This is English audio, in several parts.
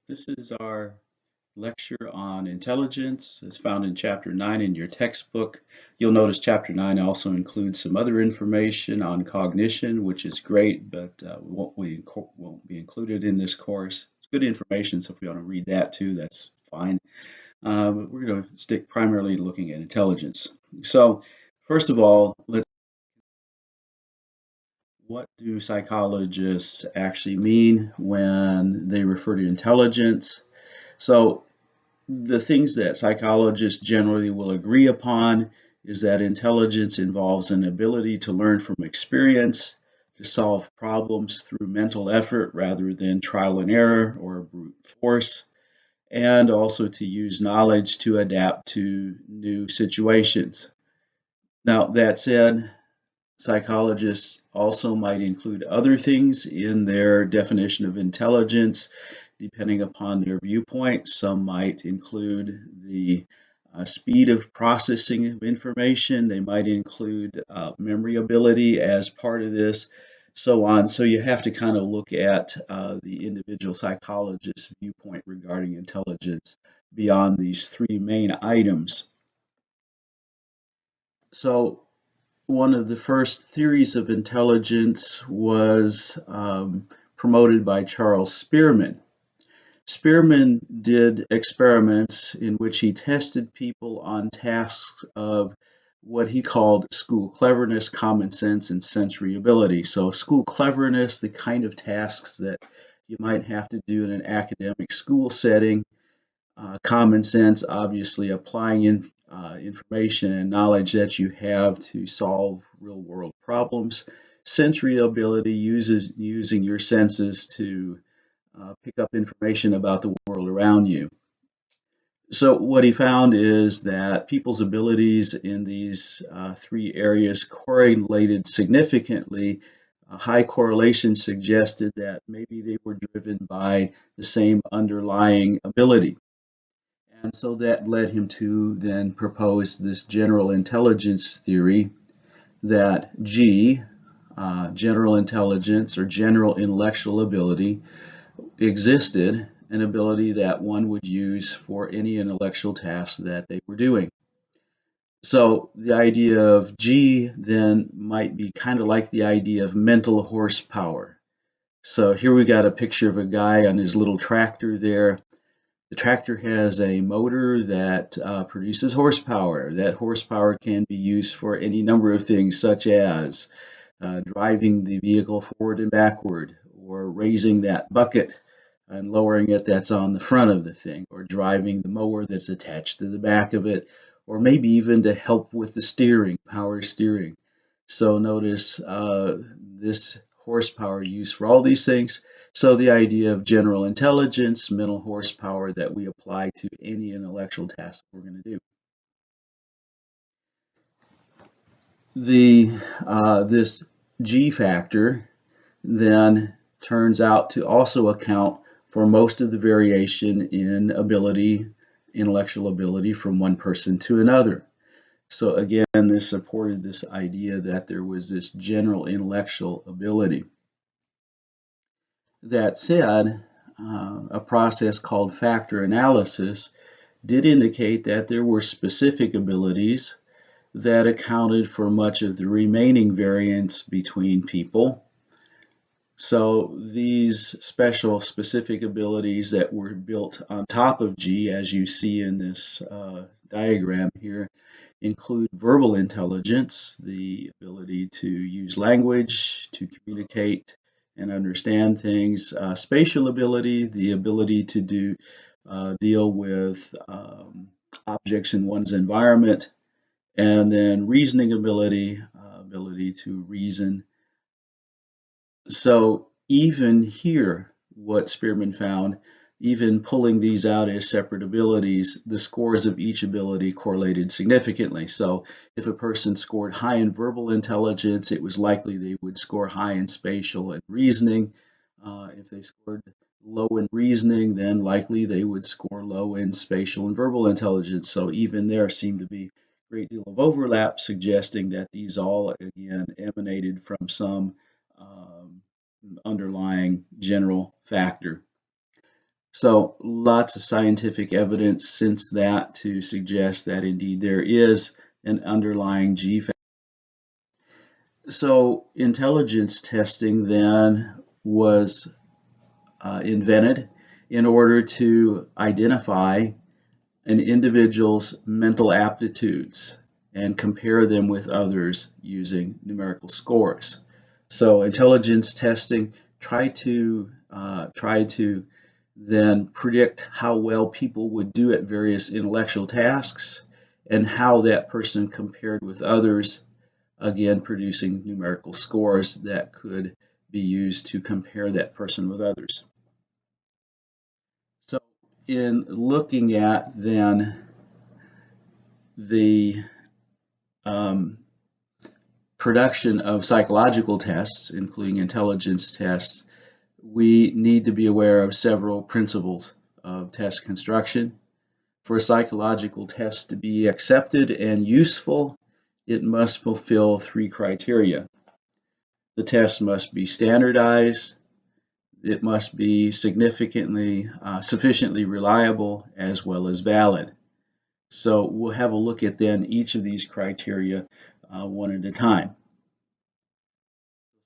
This is our lecture on intelligence. It's found in Chapter 9 in your textbook. You'll notice Chapter 9 also includes some other information on cognition, which is great, but won't be included in this course. It's good information, so if you want to read that too, that's fine. But we're going to stick primarily looking at intelligence. So, first of all, what do psychologists actually mean when they refer to intelligence? So, the things that psychologists generally will agree upon is that intelligence involves an ability to learn from experience, to solve problems through mental effort rather than trial and error or brute force, and also to use knowledge to adapt to new situations. Now, that said, psychologists also might include other things in their definition of intelligence, depending upon their viewpoint. Some might include the speed of processing of information. They might include memory ability as part of this, so on. So you have to kind of look at the individual psychologist's viewpoint regarding intelligence beyond these three main items. So one of the first theories of intelligence was promoted by Charles Spearman. Spearman did experiments in which he tested people on tasks of what he called school cleverness, common sense, and sensory ability. So school cleverness, the kind of tasks that you might have to do in an academic school setting. Common sense, obviously applying information and knowledge that you have to solve real world problems. Sensory ability uses using your senses to pick up information about the world around you. So what he found is that people's abilities in these three areas correlated significantly. A high correlation suggested that maybe they were driven by the same underlying ability. And so that led him to then propose this general intelligence theory that G, general intelligence or general intellectual ability, existed, an ability that one would use for any intellectual task that they were doing. So the idea of G then might be kind of like the idea of mental horsepower. So here we got a picture of a guy on his little tractor there. The tractor has a motor that produces horsepower. That horsepower can be used for any number of things, such as driving the vehicle forward and backward, or raising that bucket and lowering it that's on the front of the thing, or driving the mower that's attached to the back of it, or maybe even to help with the steering, power steering. So notice this horsepower used for all these things. So the idea of general intelligence, mental horsepower that we apply to any intellectual task we're going to do. This G factor then turns out to also account for most of the variation in ability, intellectual ability from one person to another. So again, this supported this idea that there was this general intellectual ability. That said, a process called factor analysis did indicate that there were specific abilities that accounted for much of the remaining variance between people. So these special specific abilities that were built on top of G, as you see in this diagram here, include verbal intelligence, the ability to use language, to communicate and understand things, spatial ability, the ability to deal with objects in one's environment, and then reasoning ability, ability to reason. So even here, what Spearman found, even pulling these out as separate abilities, the scores of each ability correlated significantly. So if a person scored high in verbal intelligence, it was likely they would score high in spatial and reasoning. If they scored low in reasoning, then likely they would score low in spatial and verbal intelligence. So even there seemed to be a great deal of overlap, suggesting that these all, again, emanated from some underlying general factor. So lots of scientific evidence since that to suggest that indeed there is an underlying G factor. So intelligence testing then was invented in order to identify an individual's mental aptitudes and compare them with others using numerical scores. So intelligence testing tried to then predict how well people would do at various intellectual tasks and how that person compared with others, again producing numerical scores that could be used to compare that person with others. So in looking at then the production of psychological tests, including intelligence tests, we need to be aware of several principles of test construction. For a psychological test to be accepted and useful, it must fulfill three criteria. The test must be standardized, it must be sufficiently reliable, as well as valid. So we'll have a look at then each of these criteria one at a time.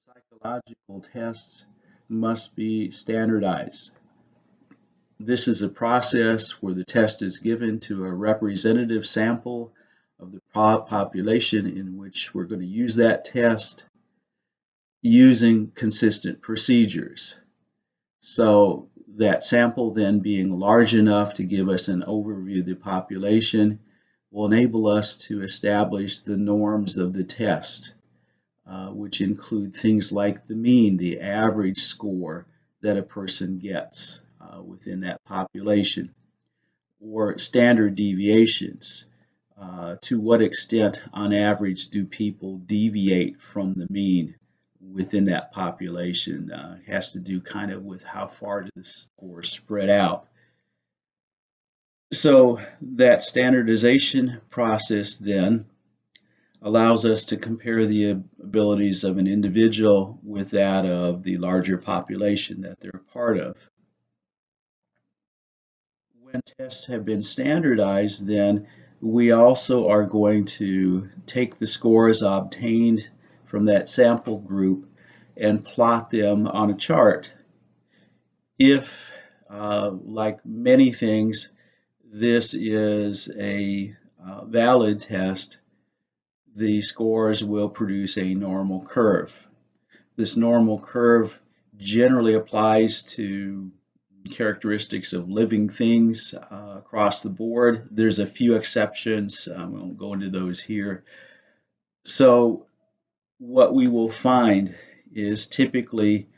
Psychological tests must be standardized. This is a process where the test is given to a representative sample of the population in which we're going to use that test using consistent procedures. So that sample then being large enough to give us an overview of the population will enable us to establish the norms of the test, which include things like the mean, the average score that a person gets within that population, or standard deviations. To what extent, on average, do people deviate from the mean within that population? Has to do kind of with how far do the scores spread out. So that standardization process then allows us to compare the abilities of an individual with that of the larger population that they're a part of. When tests have been standardized, then we also are going to take the scores obtained from that sample group and plot them on a chart. If, like many things, this is a valid test, the scores will produce a normal curve. This normal curve generally applies to characteristics of living things across the board. There's a few exceptions. We won't go into those here. So what we will find is typically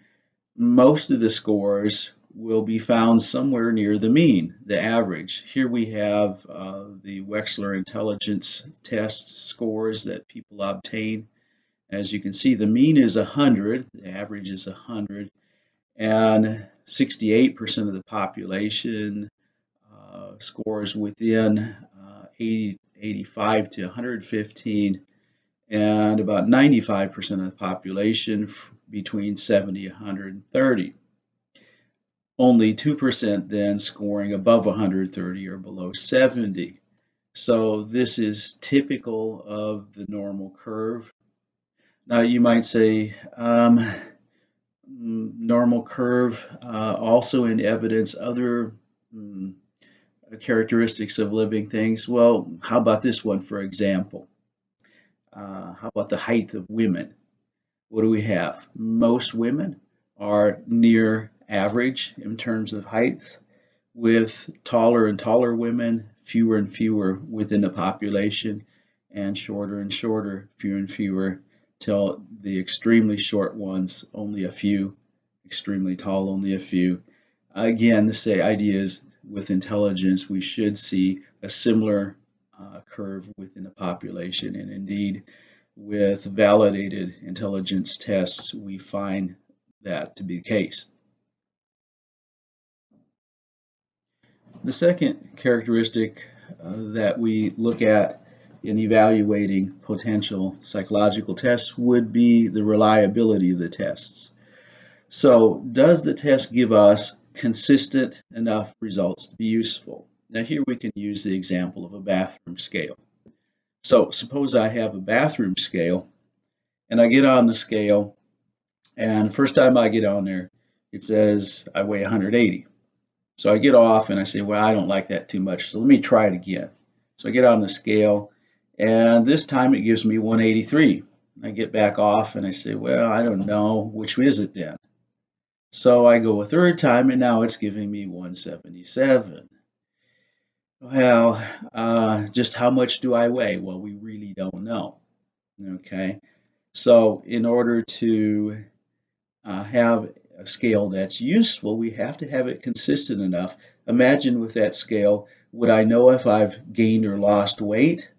most of the scores will be found somewhere near the mean, the average. Here we have the Wechsler intelligence test scores that people obtain. As you can see, the mean is 100, the average is 100, and 68% of the population scores within 85 to 115, and about 95% of the population between 70 and 130. Only 2% then scoring above 130 or below 70. So this is typical of the normal curve. Now you might say, normal curve also in evidence other characteristics of living things. Well, how about this one, for example? How about the height of women? What do we have? Most women are near average in terms of height, with taller and taller women, fewer and fewer within the population, and shorter, fewer and fewer, till the extremely short ones, only a few, extremely tall, only a few. Again, the same idea is with intelligence, we should see a similar curve within the population, and indeed, with validated intelligence tests, we find that to be the case. The second characteristic that we look at in evaluating potential psychological tests would be the reliability of the tests. So, does the test give us consistent enough results to be useful. Now here we can use the example of a bathroom scale. So suppose I have a bathroom scale and I get on the scale, and the first time I get on there, it says I weigh 180. So I get off and I say, well, I don't like that too much, so let me try it again. So I get on the scale, and this time it gives me 183. I get back off and I say, well, I don't know, which is it then? So I go a third time, and now it's giving me 177. Well, just how much do I weigh? Well, we really don't know. Okay, so in order to have a scale that's useful, we have to have it consistent enough. Imagine with that scale, would I know if I've gained or lost weight?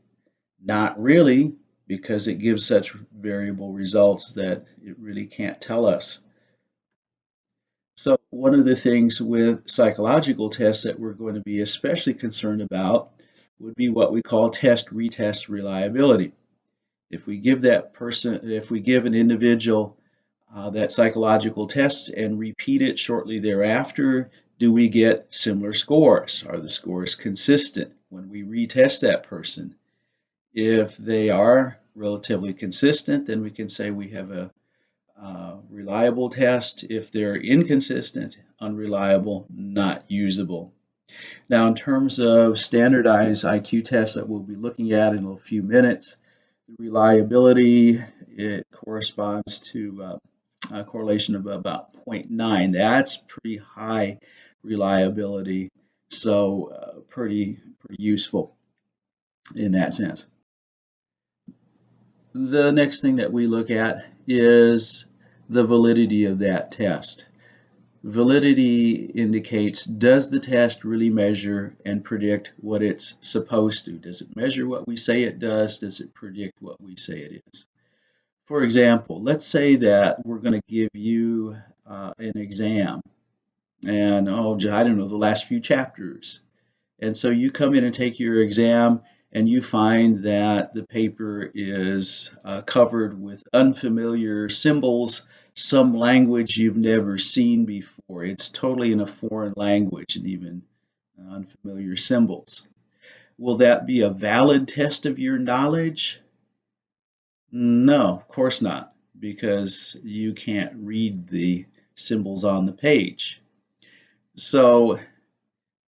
Not really, because it gives such variable results that it really can't tell us. So one of the things with psychological tests that we're going to be especially concerned about would be what we call test-retest reliability. If we give an individual that psychological test and repeat it shortly thereafter, do we get similar scores? Are the scores consistent when we retest that person? If they are relatively consistent, then we can say we have a reliable test. If they're inconsistent, unreliable, not usable. Now, in terms of standardized IQ tests that we'll be looking at in a few minutes, the reliability, it corresponds to a correlation of about 0.9. That's pretty high reliability, so pretty useful in that sense. The next thing that we look at is the validity of that test. Validity indicates, does the test really measure and predict what it's supposed to? Does it measure what we say it does? Does it predict what we say it is? For example, let's say that we're going to give you an exam, and I don't know, the last few chapters. And so you come in and take your exam, and you find that the paper is covered with unfamiliar symbols, some language you've never seen before. It's totally in a foreign language, and even unfamiliar symbols. Will that be a valid test of your knowledge? No, of course not, because you can't read the symbols on the page. So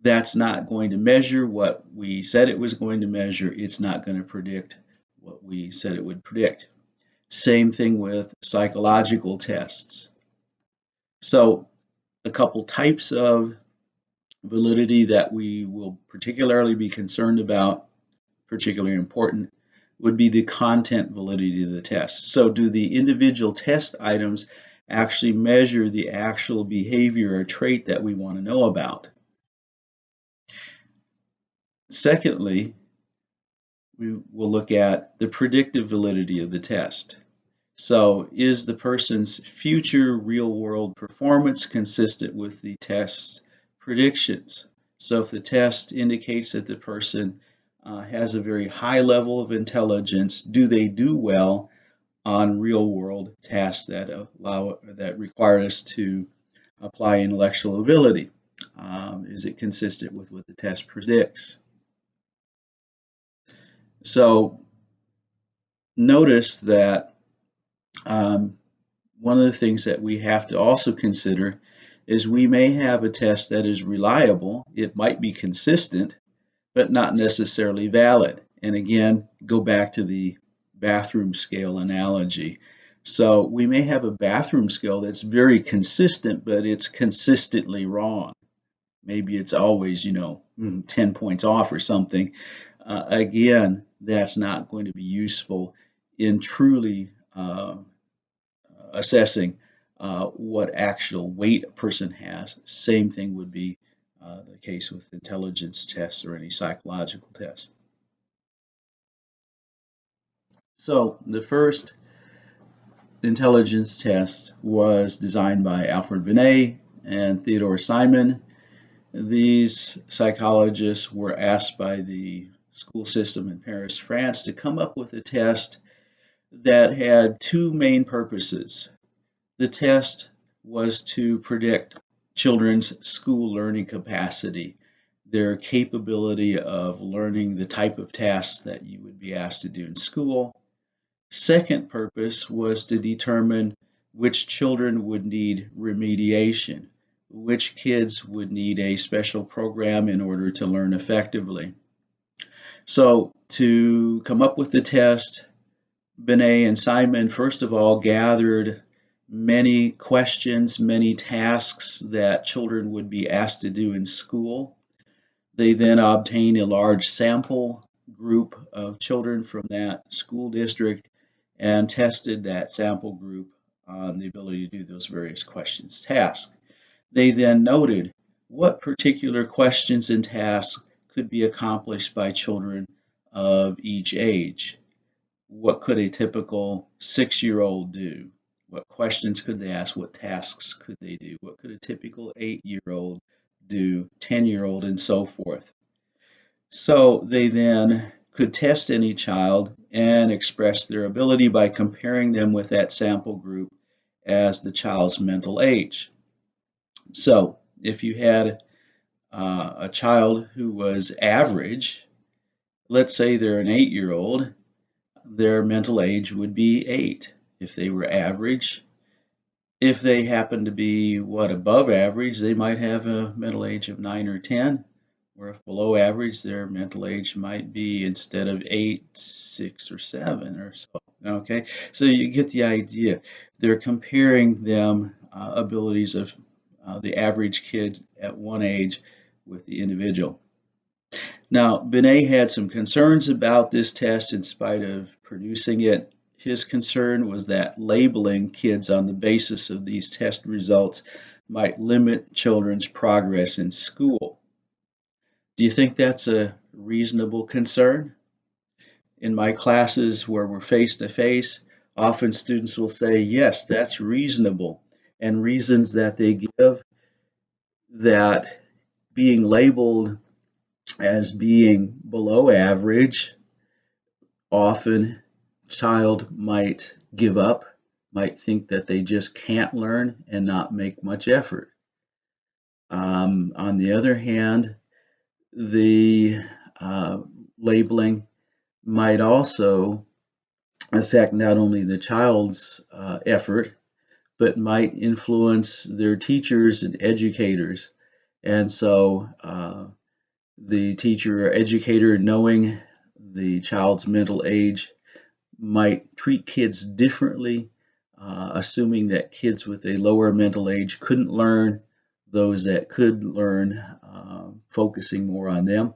that's not going to measure what we said it was going to measure. It's not going to predict what we said it would predict. Same thing with psychological tests. So a couple types of validity that we will particularly be concerned about, particularly important, would be the content validity of the test. So do the individual test items actually measure the actual behavior or trait that we want to know about? Secondly, we will look at the predictive validity of the test. So is the person's future real-world performance consistent with the test's predictions? So if the test indicates that the person has a very high level of intelligence, do they do well on real-world tasks that require us to apply intellectual ability? Is it consistent with what the test predicts? So notice that one of the things that we have to also consider is we may have a test that is reliable. It might be consistent, but not necessarily valid. And again, go back to the bathroom scale analogy. So we may have a bathroom scale that's very consistent, but it's consistently wrong. Maybe it's always, 10 points off or something. Again, that's not going to be useful in truly assessing what actual weight a person has. Same thing would be the case with intelligence tests or any psychological tests. So the first intelligence test was designed by Alfred Binet and Theodore Simon. These psychologists were asked by the school system in Paris, France, to come up with a test that had two main purposes. The test was to predict children's school learning capacity, their capability of learning the type of tasks that you would be asked to do in school. Second purpose was to determine which children would need remediation, which kids would need a special program in order to learn effectively. So to come up with the test, Binet and Simon first of all gathered many questions, many tasks that children would be asked to do in school. They then obtained a large sample group of children from that school district and tested that sample group on the ability to do those various questions, tasks. They then noted what particular questions and tasks could be accomplished by children of each age. What could a typical 6-year-old do? What questions could they ask? What tasks could they do? What could a typical 8-year-old do, 10-year-old, and so forth? So they then could test any child and express their ability by comparing them with that sample group as the child's mental age. So if you had a child who was average, let's say they're an 8-year-old, their mental age would be 8. If they were average, if they happen to be above average, they might have a mental age of 9 or 10. Or if below average, their mental age might be, instead of 8, 6 or 7 or so. Okay, so you get the idea. They're comparing them abilities of the average kid at one age with the individual. Now, Binet had some concerns about this test in spite of producing it. His concern was that labeling kids on the basis of these test results might limit children's progress in school. Do you think that's a reasonable concern? In my classes where we're face to face, often students will say, yes, that's reasonable. And reasons that they give, that being labeled as being below average, often child might give up, might think that they just can't learn and not make much effort. On the other hand, the labeling might also affect not only the child's effort, but might influence their teachers and educators. And so the teacher or educator, knowing the child's mental age, might treat kids differently, assuming that kids with a lower mental age couldn't learn, those that could learn, focusing more on them.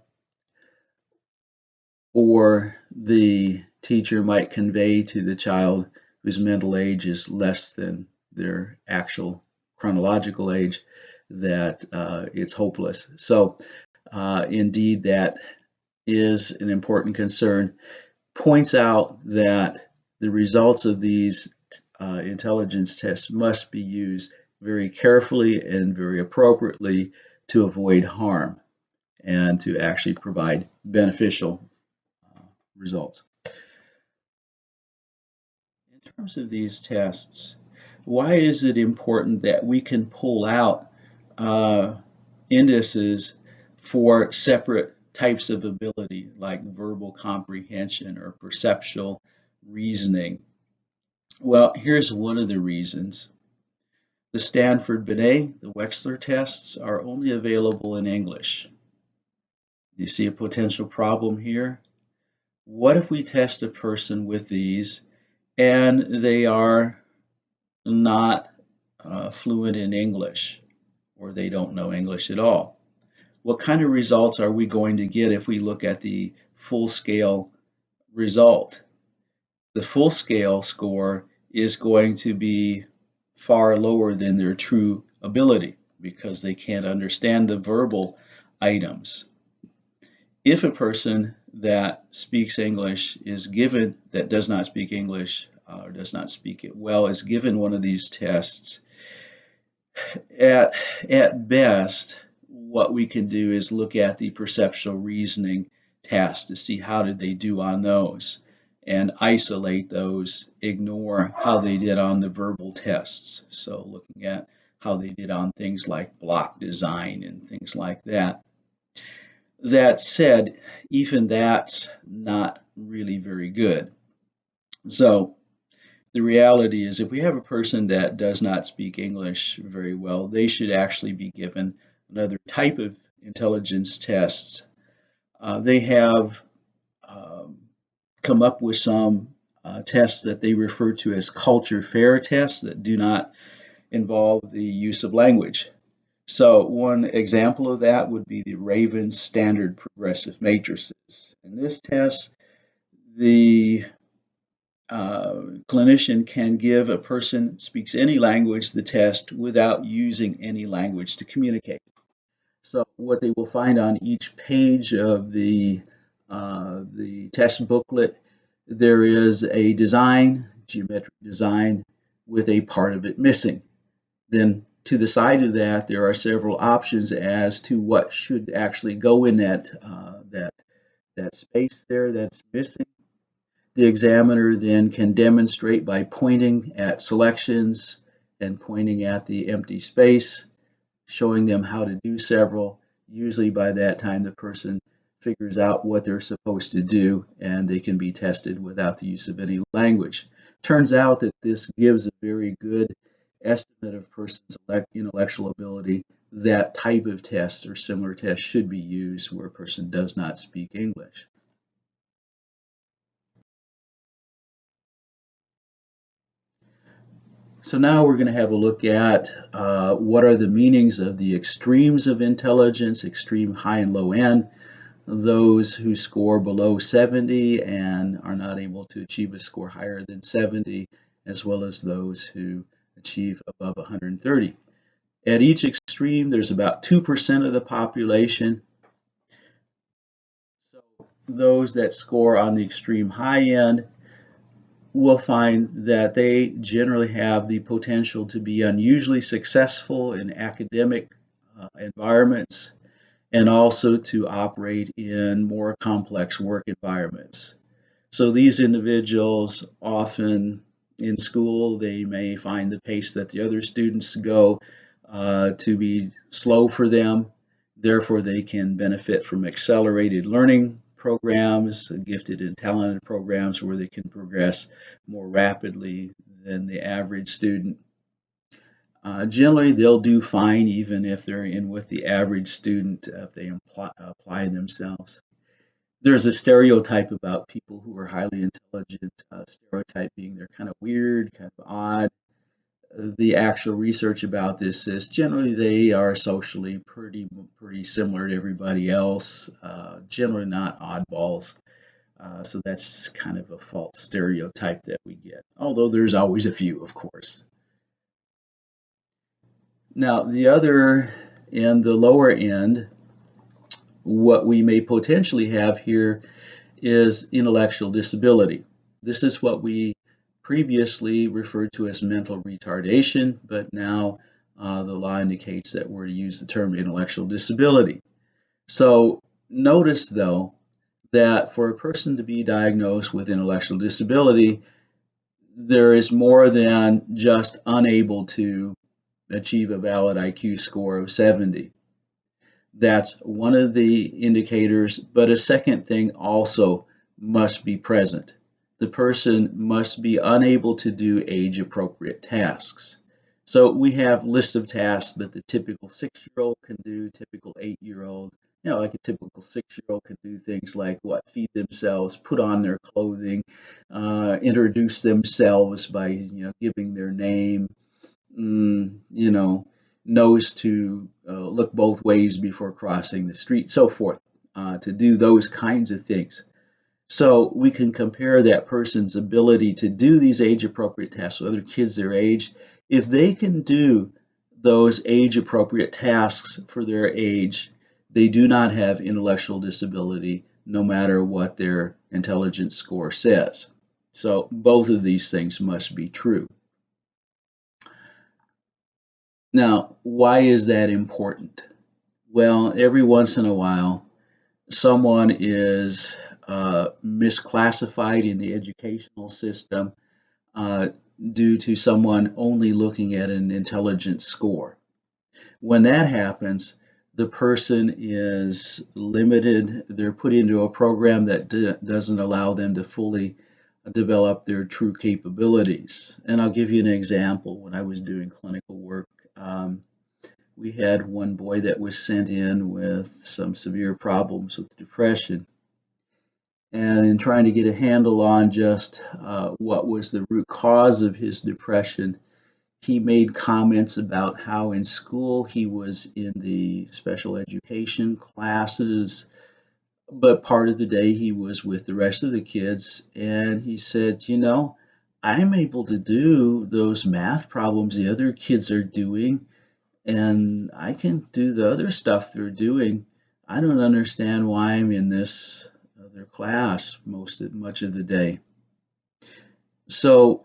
Or the teacher might convey to the child whose mental age is less than their actual chronological age that it's hopeless. So indeed, that is an important concern. Points out that the results of these intelligence tests must be used very carefully and very appropriately to avoid harm and to actually provide beneficial results. In terms of these tests, why is it important that we can pull out indices for separate types of ability, like verbal comprehension or perceptual reasoning? Well, here's one of the reasons. The Stanford Binet, the Wechsler tests, are only available in English. You see a potential problem here? What if we test a person with these and they are not fluent in English, or they don't know English at all? What kind of results are we going to get if we look at the full-scale result? The full-scale score is going to be far lower than their true ability because they can't understand the verbal items. If a person that speaks English is given, that does not speak English or does not speak it well, is given one of these tests, at best, what we can do is look at the perceptual reasoning tasks to see how did they do on those and isolate those, ignore how they did on the verbal tests. So looking at how they did on things like block design and things like that. That said, even that's not really very good. So the reality is if we have a person that does not speak English very well, they should actually be given another type of intelligence tests. They have um, come up with some tests that they refer to as culture fair tests that do not involve the use of language. So one example of that would be the Raven standard progressive matrices. In this test, the clinician can give a person that speaks any language the test without using any language to communicate. So what they will find on each page of the test booklet, there is a design, geometric design, with a part of it missing. Then to the side of that, there are several options as to what should actually go in that space there that's missing. The examiner then can demonstrate by pointing at selections and pointing at the empty space, showing them how to do several. Usually by that time, the person figures out what they're supposed to do and they can be tested without the use of any language. Turns out that this gives a very good estimate of a person's intellectual ability. That type of test or similar test should be used where a person does not speak English. So now we're going to have a look at what are the meanings of the extremes of intelligence, extreme high and low end, those who score below 70 and are not able to achieve a score higher than 70, as well as those who achieve above 130. At each extreme, there's about 2% of the population. So those that score on the extreme high end will find that they generally have the potential to be unusually successful in academic environments and also to operate in more complex work environments. So these individuals often in school, they may find the pace that the other students go to be slow for them. Therefore, they can benefit from accelerated learning programs, gifted and talented programs where they can progress more rapidly than the average student. Generally, they'll do fine even if they're in with the average student if they apply themselves. There's a stereotype about people who are highly intelligent, stereotype being they're kind of weird, kind of odd. The actual research about this is generally they are socially pretty similar to everybody else, generally not oddballs. So that's kind of a false stereotype that we get, although there's always a few, of course. Now, the other end, the lower end, what we may potentially have here is intellectual disability. This is what we previously referred to as mental retardation, but now the law indicates that we're to use the term intellectual disability. So notice, though, that for a person to be diagnosed with intellectual disability, there is more than just unable to achieve a valid IQ score of 70. That's one of the indicators, but a second thing also must be present. The person must be unable to do age-appropriate tasks. So we have lists of tasks that the typical 6-year-old can do, typical 8-year-old. Like a typical 6-year-old can do things like what? Feed themselves, put on their clothing, introduce themselves by, giving their name, knows to look both ways before crossing the street, so forth, to do those kinds of things. So we can compare that person's ability to do these age-appropriate tasks with other kids their age. If they can do those age-appropriate tasks for their age, they do not have intellectual disability, no matter what their intelligence score says. So both of these things must be true. Now, why is that important? Well, every once in a while, someone is misclassified in the educational system. due to someone only looking at an intelligence score. When that happens, the person is limited. They're put into a program that doesn't allow them to fully develop their true capabilities. And I'll give you an example. When I was doing clinical work, we had one boy that was sent in with some severe problems with depression. And in trying to get a handle on just what was the root cause of his depression, he made comments about how in school he was in the special education classes, but part of the day he was with the rest of the kids. And he said, I'm able to do those math problems the other kids are doing, and I can do the other stuff they're doing. I don't understand why I'm in this other class much of the day. So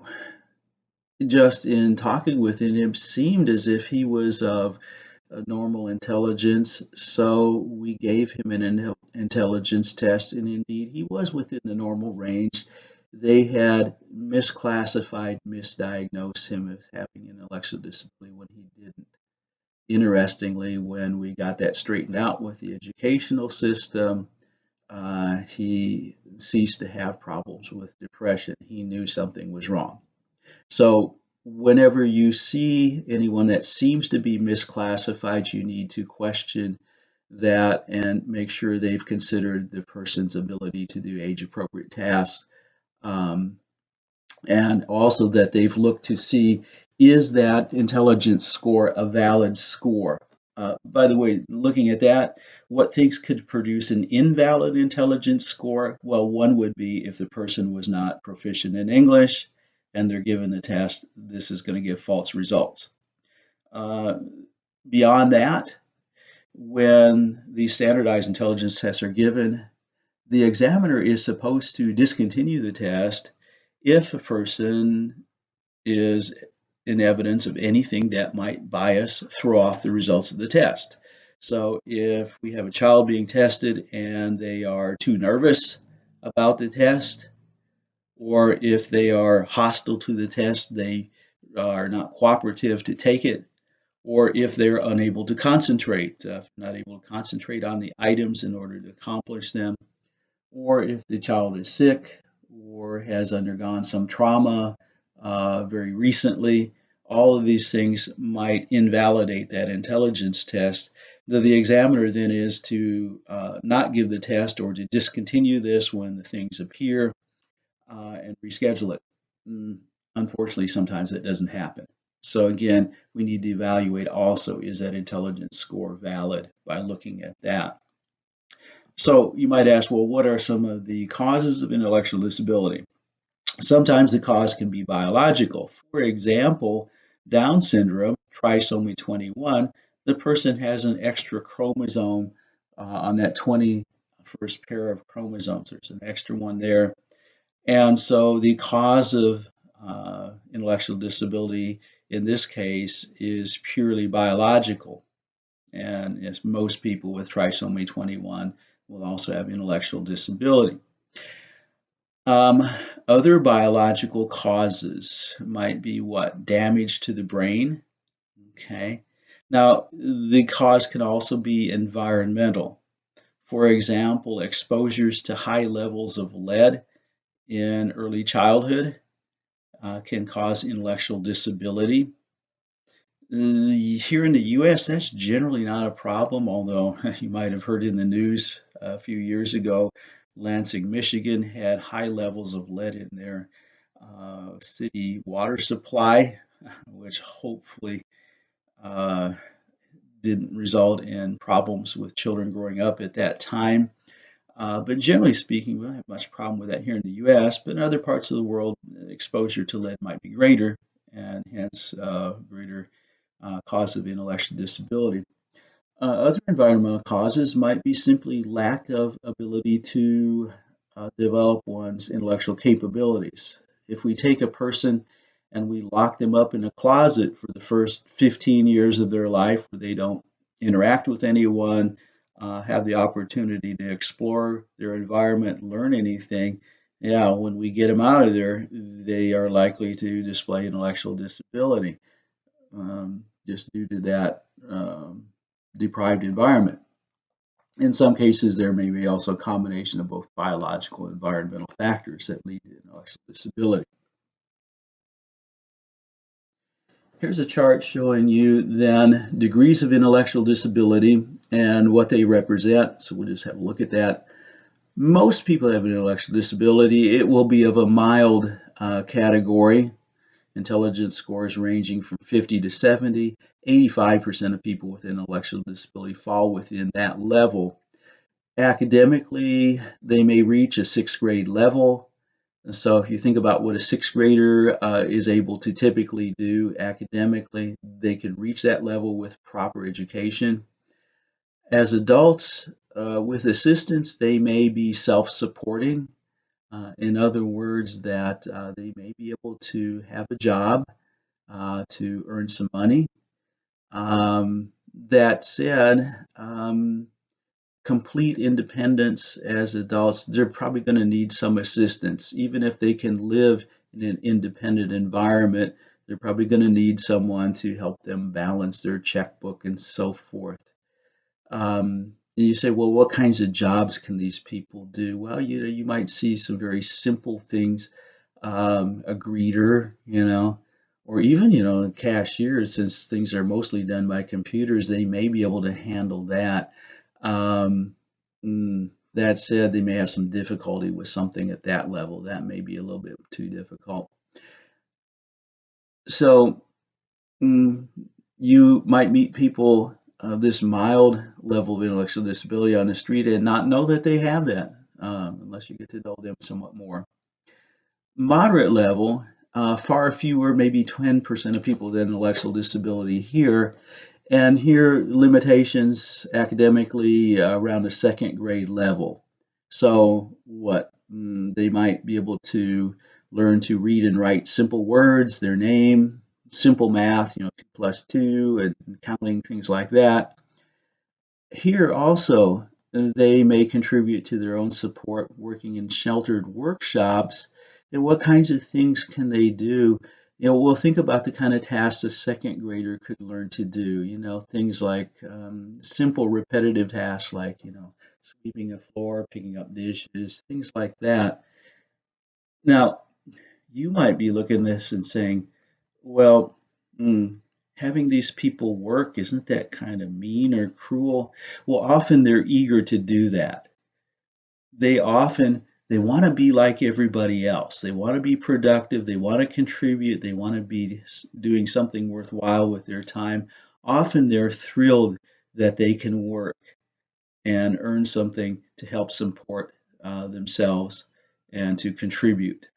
just in talking with him, it seemed as if he was of a normal intelligence. So we gave him an intelligence test, and indeed he was within the normal range. They had misdiagnosed him as having intellectual disability when he didn't. Interestingly, when we got that straightened out with the educational system, he ceased to have problems with depression. He knew something was wrong. So whenever you see anyone that seems to be misclassified, you need to question that and make sure they've considered the person's ability to do age-appropriate tasks. And also that they've looked to see, is that intelligence score a valid score? By the way, looking at that, what things could produce an invalid intelligence score? Well, one would be if the person was not proficient in English and they're given the test, this is going to give false results. Beyond that, when the standardized intelligence tests are given, the examiner is supposed to discontinue the test if a person is in evidence of anything that might bias, throw off the results of the test. So if we have a child being tested and they are too nervous about the test, or if they are hostile to the test, they are not cooperative to take it, or if they're unable to concentrate, not able to concentrate on the items in order to accomplish them, or if the child is sick or has undergone some trauma very recently, all of these things might invalidate that intelligence test. The examiner then is to not give the test or to discontinue this when the things appear and reschedule it. Unfortunately, sometimes that doesn't happen. So again, we need to evaluate also, is that intelligence score valid by looking at that. So you might ask, well, what are some of the causes of intellectual disability? Sometimes the cause can be biological. For example, Down syndrome, trisomy 21, the person has an extra chromosome on that 21st pair of chromosomes. There's an extra one there. And so the cause of intellectual disability in this case is purely biological. And as most people with trisomy 21 will also have intellectual disability. Other biological causes might be what? Damage to the brain. Okay. Now, the cause can also be environmental. For example, exposures to high levels of lead in early childhood can cause intellectual disability. Here in the US, that's generally not a problem, although you might have heard in the news a few years ago, Lansing, Michigan had high levels of lead in their city water supply, which hopefully didn't result in problems with children growing up at that time. But generally speaking, we don't have much problem with that here in the US, but in other parts of the world, exposure to lead might be greater, and hence greater cause of intellectual disability. Other environmental causes might be simply lack of ability to develop one's intellectual capabilities. If we take a person and we lock them up in a closet for the first 15 years of their life where they don't interact with anyone, have the opportunity to explore their environment, learn anything, Yeah, when we get them out of there, they are likely to display intellectual disability just due to that deprived environment. In some cases, there may be also a combination of both biological and environmental factors that lead to intellectual disability. Here's a chart showing you then degrees of intellectual disability and what they represent. So we'll just have a look at that. Most people have an intellectual disability. It will be of a mild category. Intelligence scores ranging from 50 to 70. 85% of people with intellectual disability fall within that level. Academically, they may reach a sixth grade level. So if you think about what a sixth grader is able to typically do academically, they can reach that level with proper education. As adults, with assistance, they may be self-supporting. In other words, that they may be able to have a job to earn some money. That said, complete independence as adults, they're probably going to need some assistance. Even if they can live in an independent environment, they're probably going to need someone to help them balance their checkbook and so forth. And you say, well, what kinds of jobs can these people do? Well, you might see some very simple things, a greeter, or even, a cashier, since things are mostly done by computers, they may be able to handle that. Um, that said, they may have some difficulty with something at that level. That may be a little bit too difficult. So, mm, you might meet people of this mild level of intellectual disability on the street and not know that they have that, unless you get to know them somewhat more. Moderate level, far fewer, maybe 10% of people with intellectual disability here. And here, limitations academically around the second grade level. So, what? They might be able to learn to read and write simple words, their name, simple math, 2 plus 2, and counting, things like that. Here also, they may contribute to their own support working in sheltered workshops. And what kinds of things can they do? We'll think about the kind of tasks a second grader could learn to do. Things like simple repetitive tasks like, sweeping a floor, picking up dishes, things like that. Now, you might be looking at this and saying, well, mm, having these people work, isn't that kind of mean or cruel? Well, often they're eager to do that. They want to be like everybody else. They want to be productive, they want to contribute, they want to be doing something worthwhile with their time. Often they're thrilled that they can work and earn something to help support themselves and to contribute.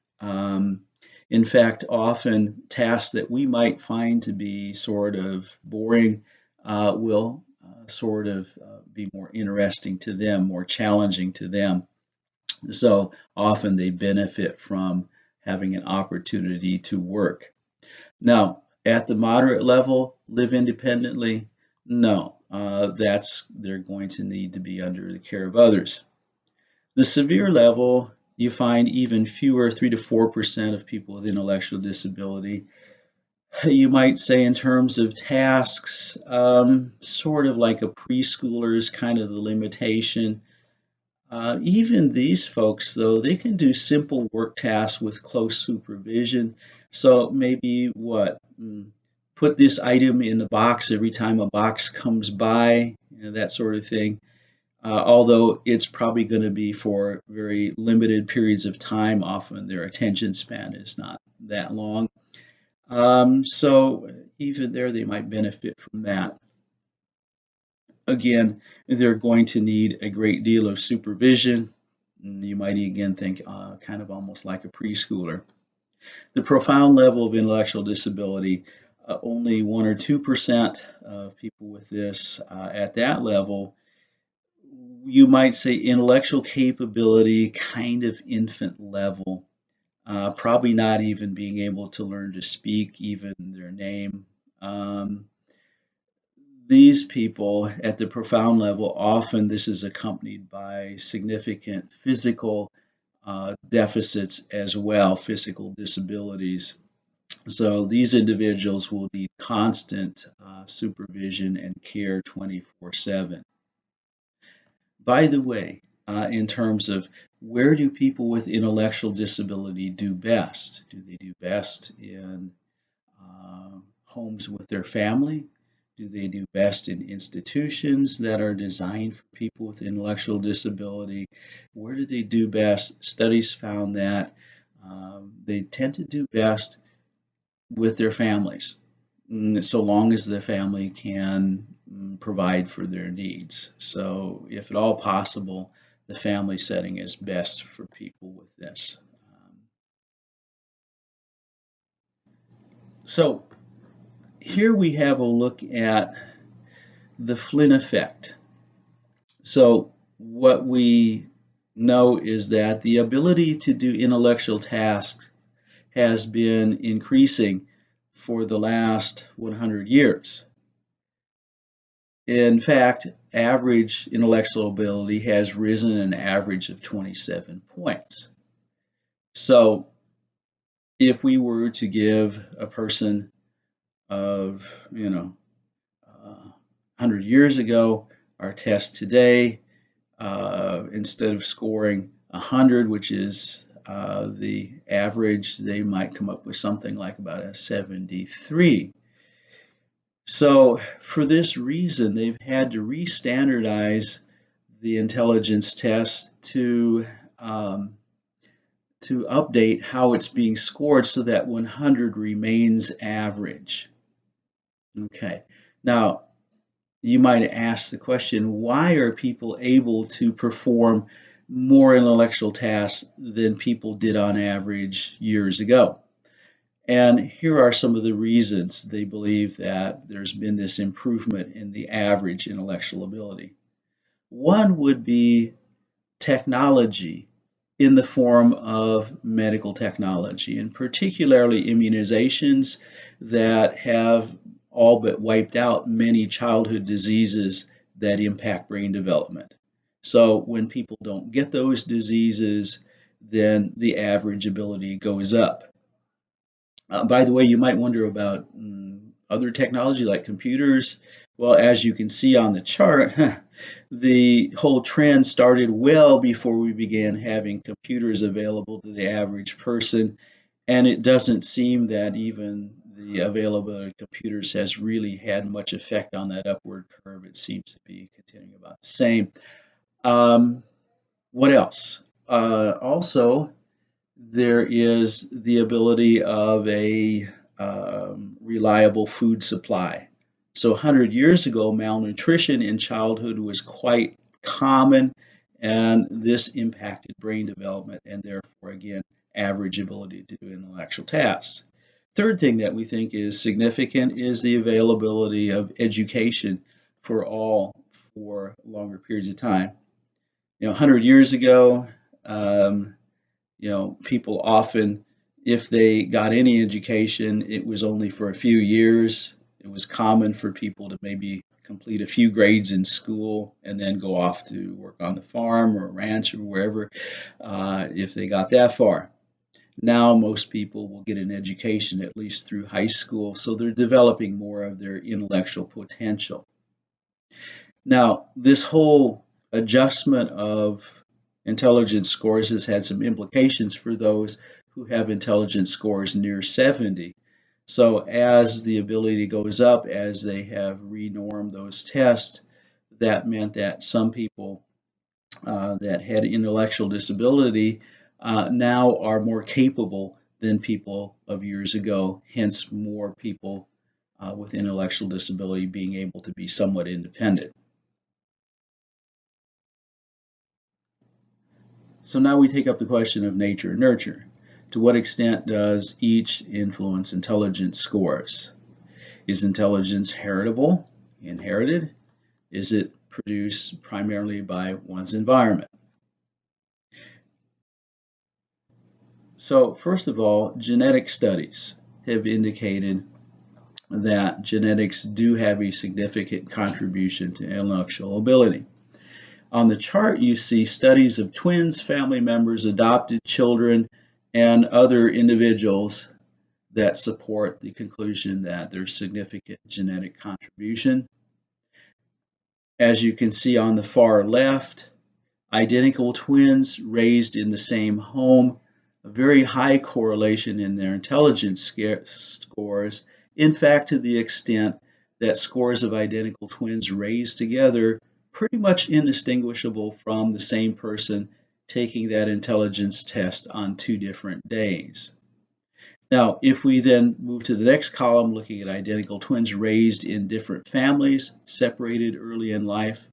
In fact, often tasks that we might find to be sort of boring will sort of be more interesting to them, more challenging to them. So often they benefit from having an opportunity to work. Now, at the moderate level, live independently? No, they're going to need to be under the care of others. The severe level, you find even fewer, 3 to 4% of people with intellectual disability. You might say, in terms of tasks, sort of like a preschooler is kind of the limitation. Even these folks, though, they can do simple work tasks with close supervision. So maybe what? Put this item in the box every time a box comes by, that sort of thing. Although it's probably going to be for very limited periods of time. Often their attention span is not that long. So even there, they might benefit from that. Again, they're going to need a great deal of supervision. You might again think kind of almost like a preschooler. The profound level of intellectual disability, only 1 or 2% of people with this at that level. You might say intellectual capability, kind of infant level, probably not even being able to learn to speak even their name. These people at the profound level, often this is accompanied by significant physical deficits as well, physical disabilities. So these individuals will need constant supervision and care 24/7. By the way, in terms of where do people with intellectual disability do best? Do they do best in homes with their family? Do they do best in institutions that are designed for people with intellectual disability? Where do they do best? Studies found that they tend to do best with their families, so long as the family can provide for their needs. So, if at all possible, the family setting is best for people with this. So, here we have a look at the Flynn effect. So, what we know is that the ability to do intellectual tasks has been increasing for the last 100 years. In fact, average intellectual ability has risen an average of 27 points. So, if we were to give a person of, 100 years ago our test today, instead of scoring 100, which is the average, they might come up with something like about a 73. So for this reason, they've had to re-standardize the intelligence test to update how it's being scored so that 100 remains average. Okay, now you might ask the question, why are people able to perform more intellectual tasks than people did on average years ago? And here are some of the reasons they believe that there's been this improvement in the average intellectual ability. One would be technology in the form of medical technology, and particularly immunizations that have all but wiped out many childhood diseases that impact brain development. So when people don't get those diseases, then the average ability goes up. By the way, you might wonder about other technology like computers. Well, as you can see on the chart, the whole trend started well before we began having computers available to the average person, and it doesn't seem that even the availability of computers has really had much effect on that upward curve. It seems to be continuing about the same. Um, what else? Also, there is the ability of a reliable food supply. So 100 years ago, malnutrition in childhood was quite common, and this impacted brain development and therefore, again, average ability to do intellectual tasks. Third thing that we think is significant is the availability of education for all for longer periods of time. 100 years ago, um, people often, if they got any education, it was only for a few years. It was common for people to maybe complete a few grades in school and then go off to work on the farm or ranch or wherever, if they got that far. Now, most people will get an education at least through high school, so they're developing more of their intellectual potential. Now, this whole adjustment of intelligence scores has had some implications for those who have intelligence scores near 70. So as the ability goes up, as they have renormed those tests, that meant that some people that had intellectual disability now are more capable than people of years ago, hence more people with intellectual disability being able to be somewhat independent. So now we take up the question of nature and nurture. To what extent does each influence intelligence scores? Is intelligence heritable, inherited? Is it produced primarily by one's environment? So first of all, genetic studies have indicated that genetics do have a significant contribution to intellectual ability. On the chart, you see studies of twins, family members, adopted children, and other individuals that support the conclusion that there's significant genetic contribution. As you can see on the far left, identical twins raised in the same home, a very high correlation in their intelligence scores. In fact, to the extent that scores of identical twins raised together pretty much indistinguishable from the same person taking that intelligence test on 2 different days. Now, if we then move to the next column, looking at identical twins raised in different families, separated early in life,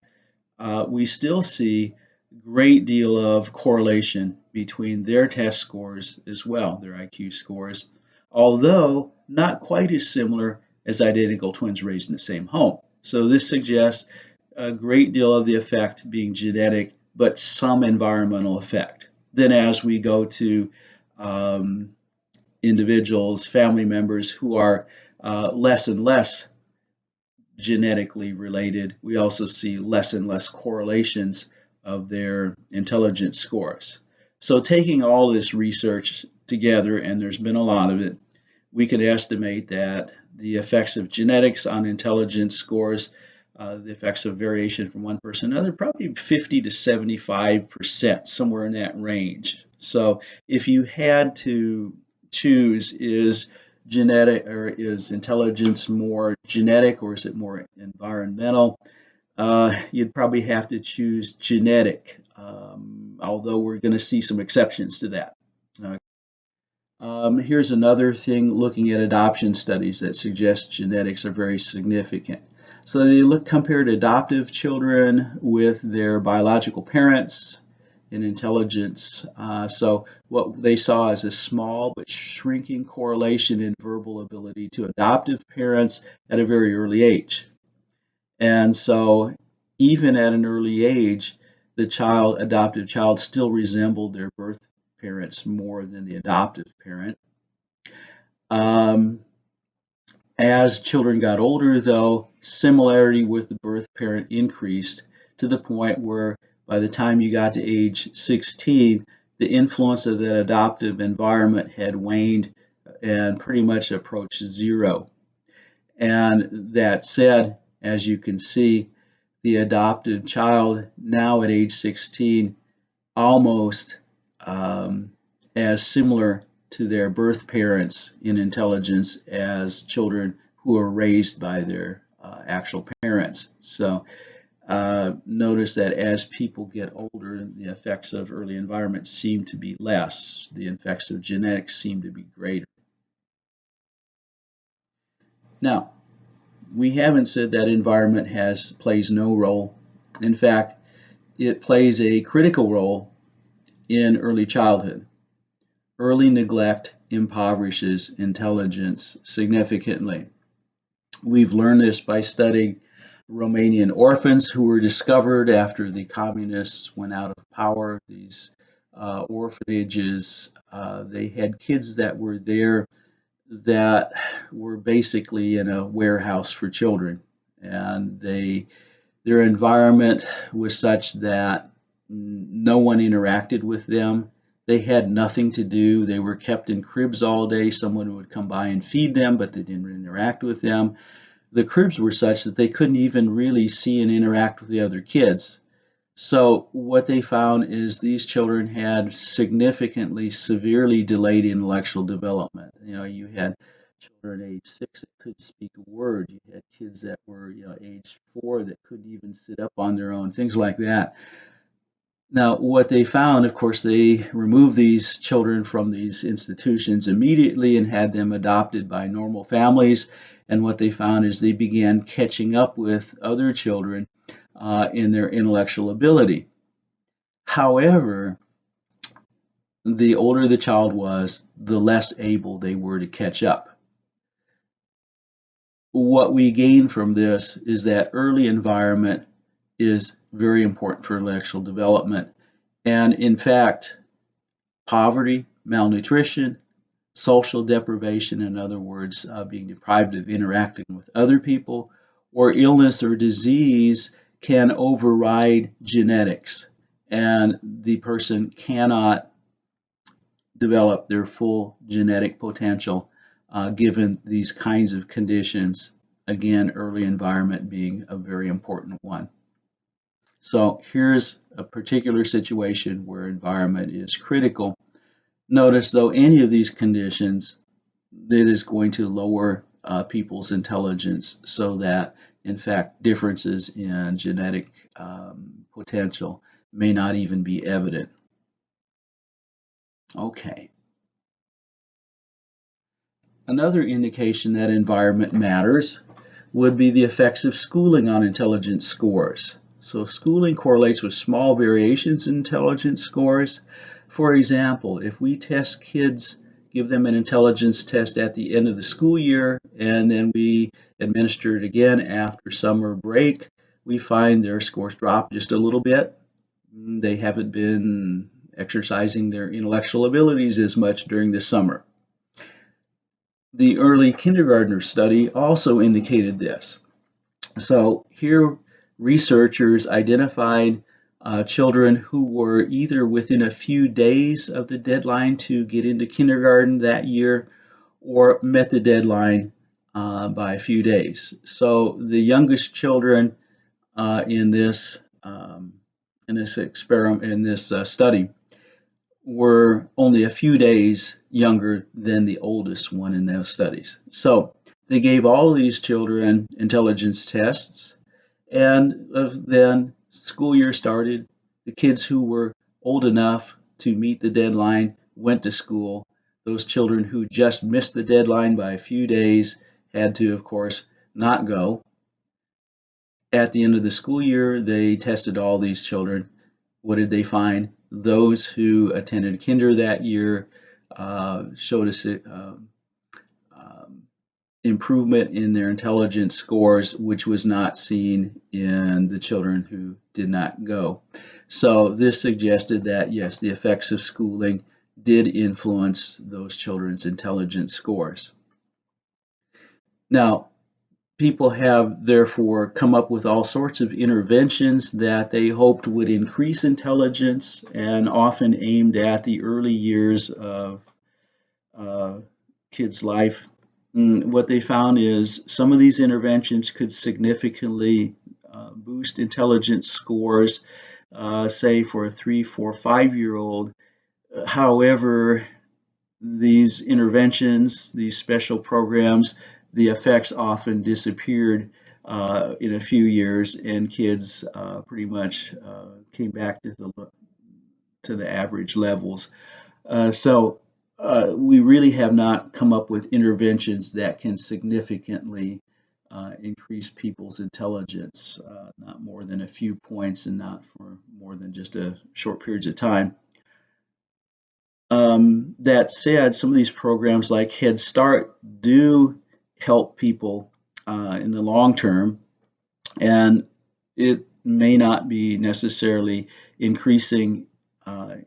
we still see a great deal of correlation between their test scores as well, their IQ scores, although not quite as similar as identical twins raised in the same home. So this suggests a great deal of the effect being genetic, but some environmental effect. Then as we go to individuals, family members who are less and less genetically related, we also see less and less correlations of their intelligence scores. So taking all this research together, and there's been a lot of it, we could estimate that the effects of genetics on intelligence scores, the effects of variation from one person to another, probably 50 to 75%, somewhere in that range. So if you had to choose, is genetic or is intelligence more genetic or is it more environmental? You'd probably have to choose genetic, although we're going to see some exceptions to that. Here's another thing looking at adoption studies that suggest genetics are very significant. So they compared adoptive children with their biological parents in intelligence. So what they saw is a small but shrinking correlation in verbal ability to adoptive parents at a very early age. And so even at an early age, the adoptive child still resembled their birth parents more than the adoptive parent. As children got older, though, similarity with the birth parent increased to the point where by the time you got to age 16, the influence of that adoptive environment had waned and pretty much approached zero. And that said, as you can see, the adopted child now at age 16 almost as similar to their birth parents in intelligence as children who are raised by their actual parents. So notice that as people get older, the effects of early environment seem to be less. The effects of genetics seem to be greater. Now, we haven't said that environment plays no role. In fact, it plays a critical role in early childhood. Early neglect impoverishes intelligence significantly. We've learned this by studying Romanian orphans who were discovered after the communists went out of power. These orphanages, they had kids that were there that were basically in a warehouse for children, and their environment was such that no one interacted with them. They had nothing to do. They were kept in cribs all day. Someone would come by and feed them, but they didn't interact with them. The cribs were such that they couldn't even really see and interact with the other kids. So what they found is these children had significantly, severely delayed intellectual development. You had children age 6 that couldn't speak a word. You had kids that were, age 4 that couldn't even sit up on their own, things like that. Now, what they found, of course, they removed these children from these institutions immediately and had them adopted by normal families. And what they found is they began catching up with other children in their intellectual ability. However, the older the child was, the less able they were to catch up. What we gain from this is that early environment is very important for intellectual development. And in fact, poverty, malnutrition, social deprivation, in other words, being deprived of interacting with other people, or illness or disease can override genetics, and the person cannot develop their full genetic potential given these kinds of conditions. Again, early environment being a very important one. So here's a particular situation where environment is critical. Notice, though, any of these conditions, that is going to lower people's intelligence, so that, in fact, differences in genetic potential may not even be evident. Okay. Another indication that environment matters would be the effects of schooling on intelligence scores. So schooling correlates with small variations in intelligence scores. For example, if we test kids, give them an intelligence test at the end of the school year, and then we administer it again after summer break, we find their scores drop just a little bit. They haven't been exercising their intellectual abilities as much during the summer. The early kindergartner study also indicated this. So here, researchers identified children who were either within a few days of the deadline to get into kindergarten that year, or met the deadline by a few days. So the youngest children in this experiment, in this study, were only a few days younger than the oldest one in those studies. So they gave all of these children intelligence tests, and then school year started. The kids who were old enough to meet the deadline went to school. Those children who just missed the deadline by a few days had to, of course, not go. At the end of the school year, they tested all these children. What did they find? Those who attended kinder that year showed us improvement in their intelligence scores, which was not seen in the children who did not go. So this suggested that, yes, the effects of schooling did influence those children's intelligence scores. Now, people have therefore come up with all sorts of interventions that they hoped would increase intelligence, and often aimed at the early years of kids' life. What they found is some of these interventions could significantly boost intelligence scores, say for a 3, 4, 5-year-old. However, these interventions, these special programs, the effects often disappeared in a few years, and kids pretty much came back to the average levels. So we really have not come up with interventions that can significantly increase people's intelligence, not more than a few points and not for more than just a short periods of time. That said, some of these programs like Head Start do help people in the long term, and it may not be necessarily increasing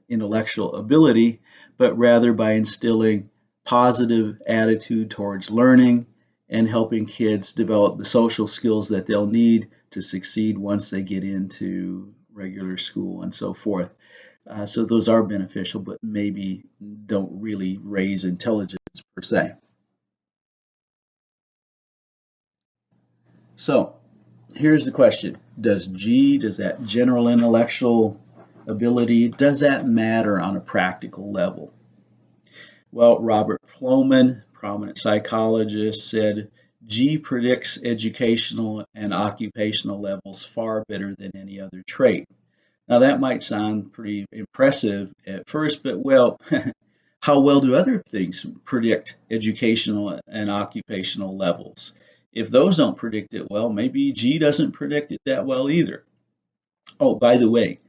intellectual ability, but rather by instilling positive attitude towards learning and helping kids develop the social skills that they'll need to succeed once they get into regular school and so forth. So those are beneficial, but maybe don't really raise intelligence per se. So here's the question. Does that general intellectual ability, does that matter on a practical level? Well, Robert Plomin, prominent psychologist, said G predicts educational and occupational levels far better than any other trait. Now that might sound pretty impressive at first, but well, how well do other things predict educational and occupational levels? If those don't predict it well, maybe G doesn't predict it that well either. Oh, by the way,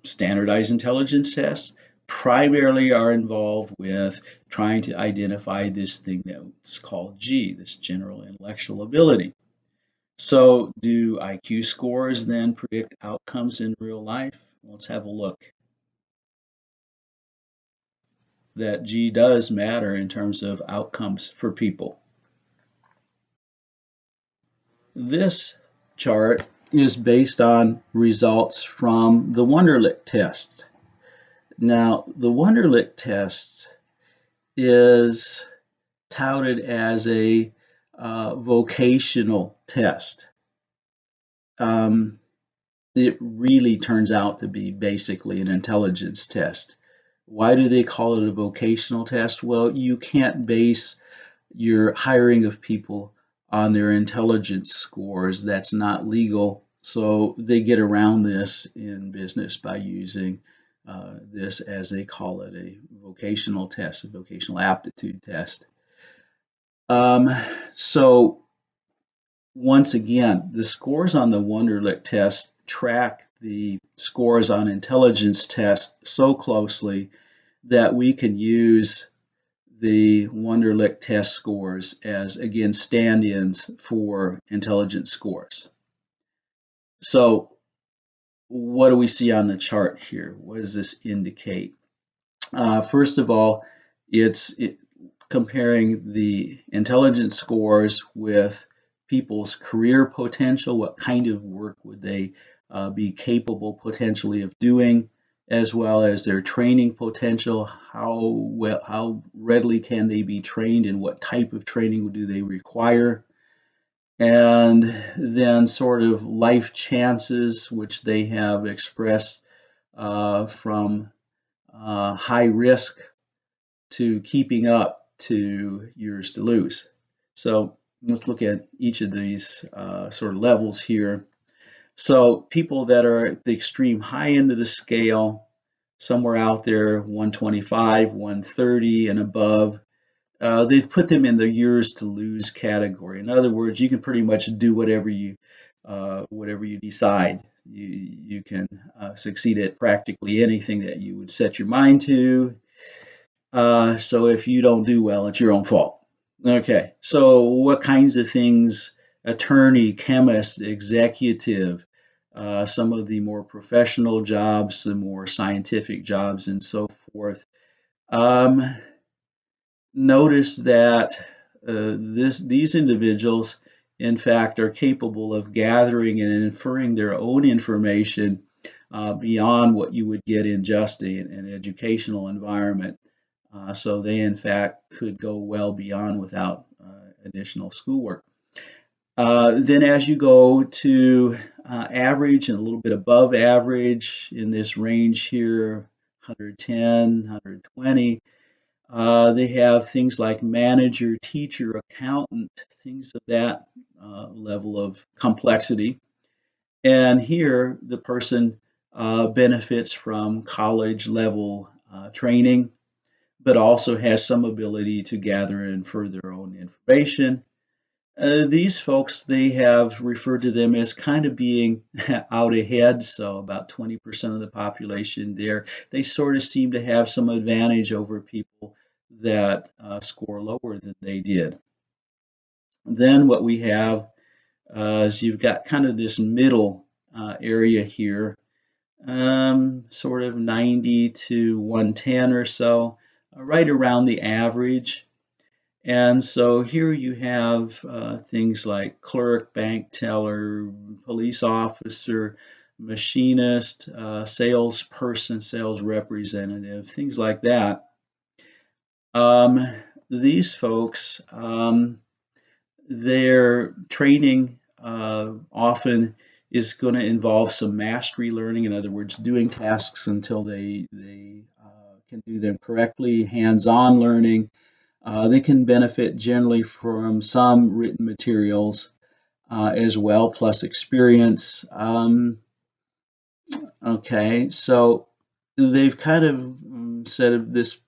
standardized intelligence tests primarily are involved with trying to identify this thing that's called G, this general intellectual ability. So do IQ scores then predict outcomes in real life? Let's have a look. That G does matter in terms of outcomes for people. This chart is based on results from the Wonderlic test. Now, the Wonderlic test is touted as a vocational test. It really turns out to be basically an intelligence test. Why do they call it a vocational test? Well, you can't base your hiring of people on their intelligence scores. That's not legal. So they get around this in business by using this, as they call it, a vocational test, a vocational aptitude test. So once again, the scores on the Wonderlic test track the scores on intelligence tests so closely that we can use the Wonderlic test scores as, again, stand-ins for intelligence scores. So what do we see on the chart here? What does this indicate? First of all, it's comparing the intelligence scores with people's career potential. What kind of work would they be capable potentially of doing, as well as their training potential. How readily can they be trained, and what type of training do they require? And then sort of life chances, which they have expressed from high risk to keeping up to years to lose. So let's look at each of these sort of levels here. So people that are at the extreme high end of the scale, somewhere out there, 125, 130 and above, they've put them in the years to lose category. In other words, you can pretty much do whatever you decide. You can succeed at practically anything that you would set your mind to. So if you don't do well, it's your own fault. Okay, so what kinds of things? Attorney, chemist, executive, some of the more professional jobs, the more scientific jobs, and so forth. Notice that these individuals, in fact, are capable of gathering and inferring their own information beyond what you would get in just an educational environment. So they, in fact, could go well beyond without additional schoolwork. Then as you go to average and a little bit above average in this range here, 110, 120, they have things like manager, teacher, accountant, things of that level of complexity. And here the person benefits from college level training, but also has some ability to gather and infer their own information. These folks, they have referred to them as kind of being out ahead, so about 20% of the population there. They sort of seem to have some advantage over people that score lower than they did. Then what we have is you've got kind of this middle area here, sort of 90 to 110 or so, right around the average. And so here you have things like clerk, bank teller, police officer, machinist, salesperson, sales representative, things like that. These folks, their training often is going to involve some mastery learning. In other words, doing tasks until they can do them correctly, hands-on learning. They can benefit generally from some written materials as well, plus experience. Okay, so they've kind of said of this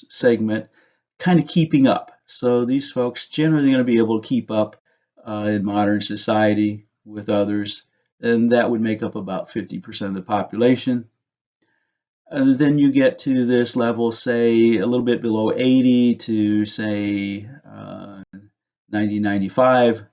segment, kind of keeping up. So these folks generally going to be able to keep up in modern society with others, and that would make up about 50% of the population. Then you get to this level, say a little bit below 80 to say 90, 95.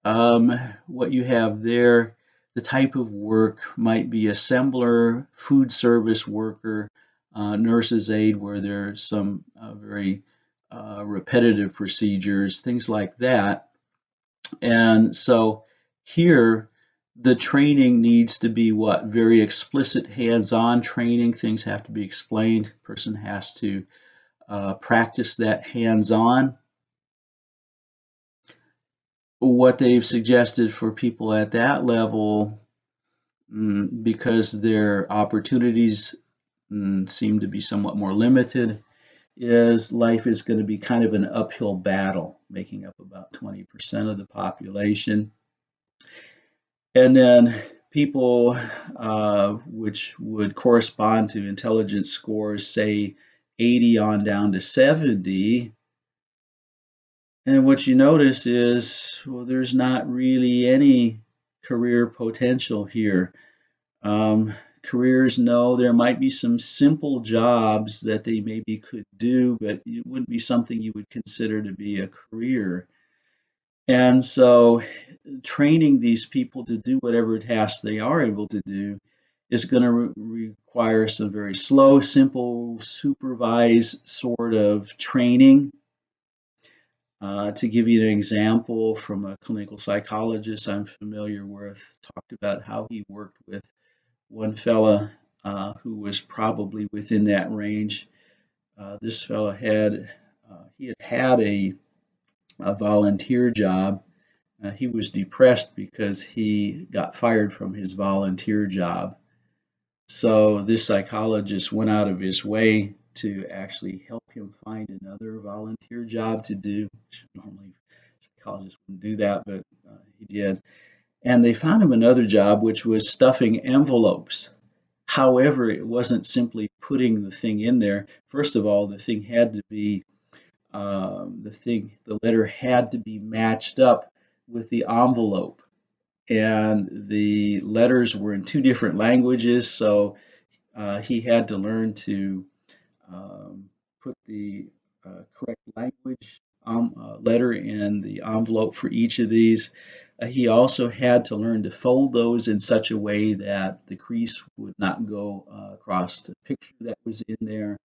What you have there, the type of work might be assembler, food service worker, nurse's aide, where there's some very repetitive procedures, things like that. And so here The training needs to be what? Very explicit hands-on training. Things have to be explained. The person has to practice that hands-on. What they've suggested for people at that level, because their opportunities seem to be somewhat more limited, is life is going to be kind of an uphill battle, making up about 20% of the population. And then people which would correspond to intelligence scores, say 80 on down to 70. And what you notice is, well, there's not really any career potential here. Careers, no, there might be some simple jobs that they maybe could do, but it wouldn't be something you would consider to be a career. And so training these people to do whatever tasks they are able to do is going to require some very slow, simple, supervised sort of training. To give you an example from a clinical psychologist I'm familiar with, talked about how he worked with one fella who was probably within that range. This fella had a volunteer job. He was depressed because he got fired from his volunteer job. So this psychologist went out of his way to actually help him find another volunteer job to do. Normally psychologists wouldn't do that, but he did. And they found him another job, which was stuffing envelopes. However, it wasn't simply putting the thing in there. First of all, the thing had to be the letter had to be matched up with the envelope, and the letters were in two different languages, so he had to learn to put the correct language letter in the envelope for each of these. He also had to learn to fold those in such a way that the crease would not go across the picture that was in there.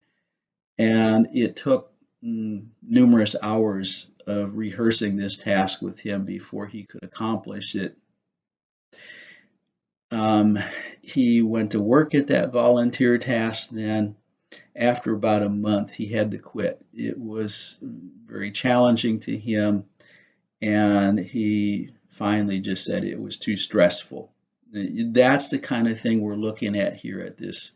And it took numerous hours of rehearsing this task with him before he could accomplish it. He went to work at that volunteer task then. After about a month, he had to quit. It was very challenging to him, and he finally just said it was too stressful. That's the kind of thing we're looking at here at this.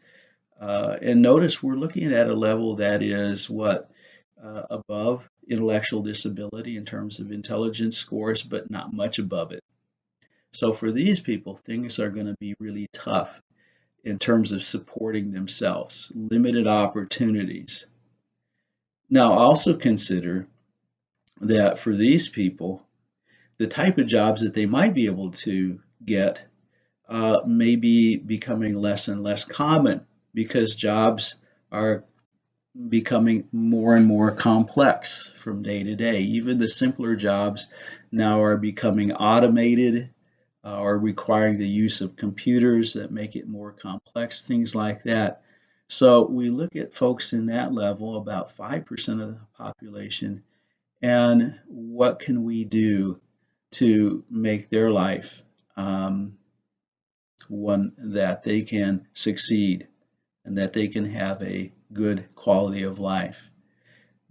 And notice we're looking at a level that is above intellectual disability in terms of intelligence scores, but not much above it. So for these people, things are going to be really tough in terms of supporting themselves, limited opportunities. Now, also consider that for these people, the type of jobs that they might be able to get may be becoming less and less common because jobs are becoming more and more complex from day to day. Even the simpler jobs now are becoming automated or requiring the use of computers that make it more complex, things like that. So we look at folks in that level, about 5% of the population, and what can we do to make their life one that they can succeed and that they can have a good quality of life.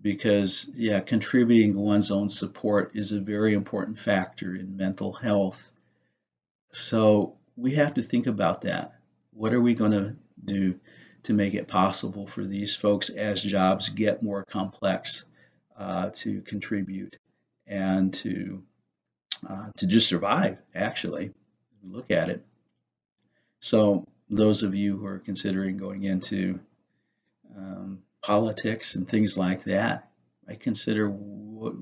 Because, yeah, contributing one's own support is a very important factor in mental health. So we have to think about that. What are we going to do to make it possible for these folks as jobs get more complex to contribute and to just survive, actually, look at it. So those of you who are considering going into politics and things like that, I consider what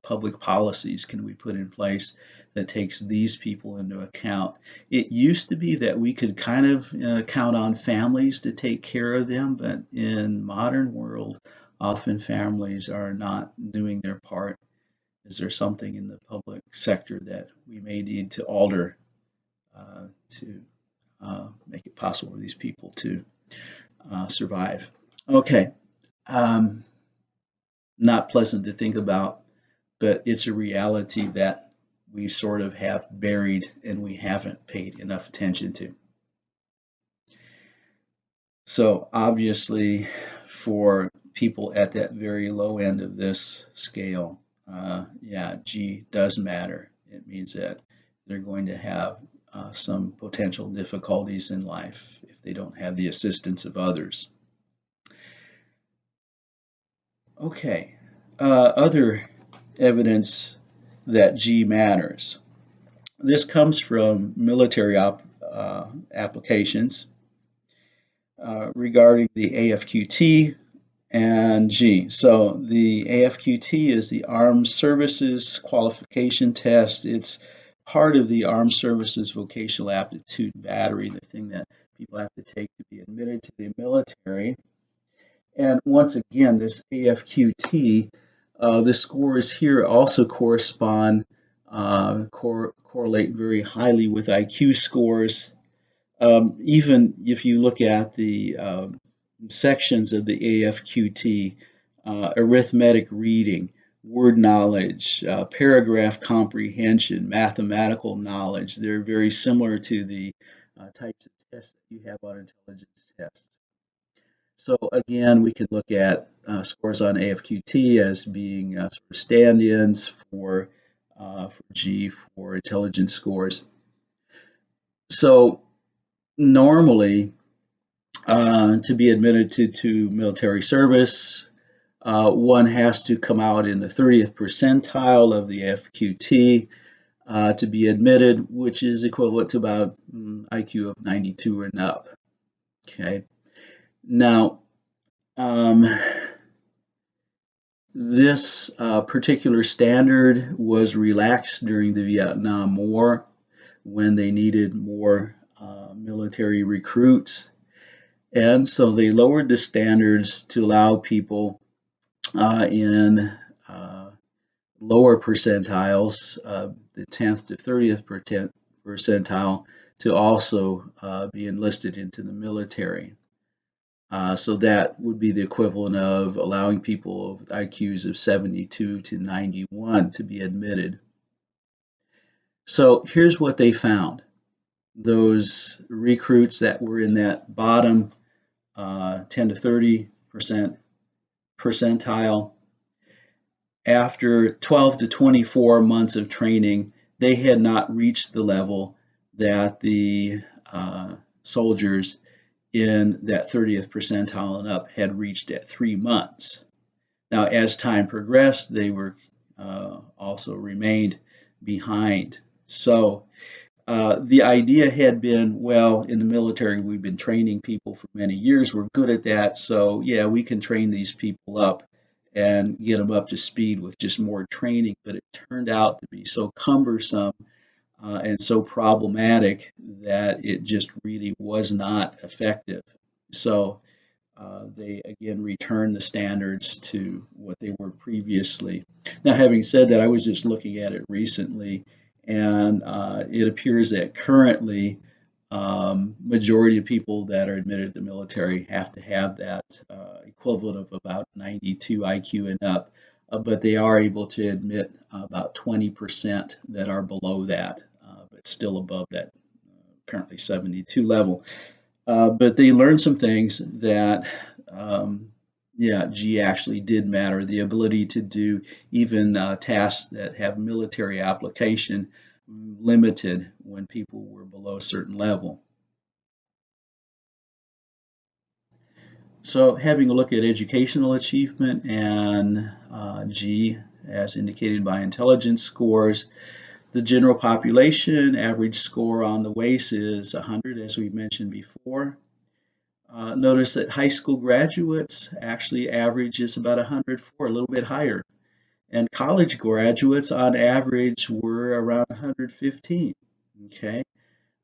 public policies can we put in place that takes these people into account. It used to be that we could kind of count on families to take care of them, but in modern world, often families are not doing their part. Is there something in the public sector that we may need to alter to make it possible for these people to survive? Okay, not pleasant to think about, but it's a reality that we sort of have buried and we haven't paid enough attention to. So obviously, for people at that very low end of this scale, yeah, G does matter. It means that they're going to have some potential difficulties in life if they don't have the assistance of others. Okay, other evidence that G matters. This comes from military applications regarding the AFQT and G. So the AFQT is the Armed Services Qualification Test. It's part of the Armed Services Vocational Aptitude Battery, the thing that people have to take to be admitted to the military. And once again, this AFQT, the scores here also correlate very highly with IQ scores. Even if you look at the sections of the AFQT, arithmetic reading, word knowledge, paragraph comprehension, mathematical knowledge, they're very similar to the types of tests that you have on intelligence tests. So again, we can look at scores on AFQT as being sort of stand-ins for G for intelligence scores. So normally, to be admitted to military service, one has to come out in the 30th percentile of the FQT to be admitted, which is equivalent to about IQ of 92 and up. Okay. Now, this particular standard was relaxed during the Vietnam War when they needed more military recruits. And so they lowered the standards to allow people in lower percentiles, the 10th to 30th percentile, to also be enlisted into the military. So that would be the equivalent of allowing people with IQs of 72 to 91 to be admitted. So here's what they found. Those recruits that were in that bottom 10 to 30% percentile, after 12 to 24 months of training, they had not reached the level that the soldiers in that 30th percentile and up had reached at 3 months. Now, as time progressed, they were also remained behind. So the idea had been, well, in the military, we've been training people for many years. We're good at that. So, yeah, we can train these people up and get them up to speed with just more training. But it turned out to be so cumbersome and so problematic that it just really was not effective. So they again returned the standards to what they were previously. Now, having said that, I was just looking at it recently, and it appears that currently majority of people that are admitted to the military have to have that equivalent of about 92 IQ and up, but they are able to admit about 20% that are below that, but still above that apparently 72 level. But they learned some things that, yeah, G actually did matter. The ability to do even tasks that have military application limited when people were below a certain level. So having a look at educational achievement and G as indicated by intelligence scores, the general population average score on the WACE is 100, as we mentioned before. Notice that high school graduates actually average is about 104, a little bit higher. And college graduates on average were around 115. Okay.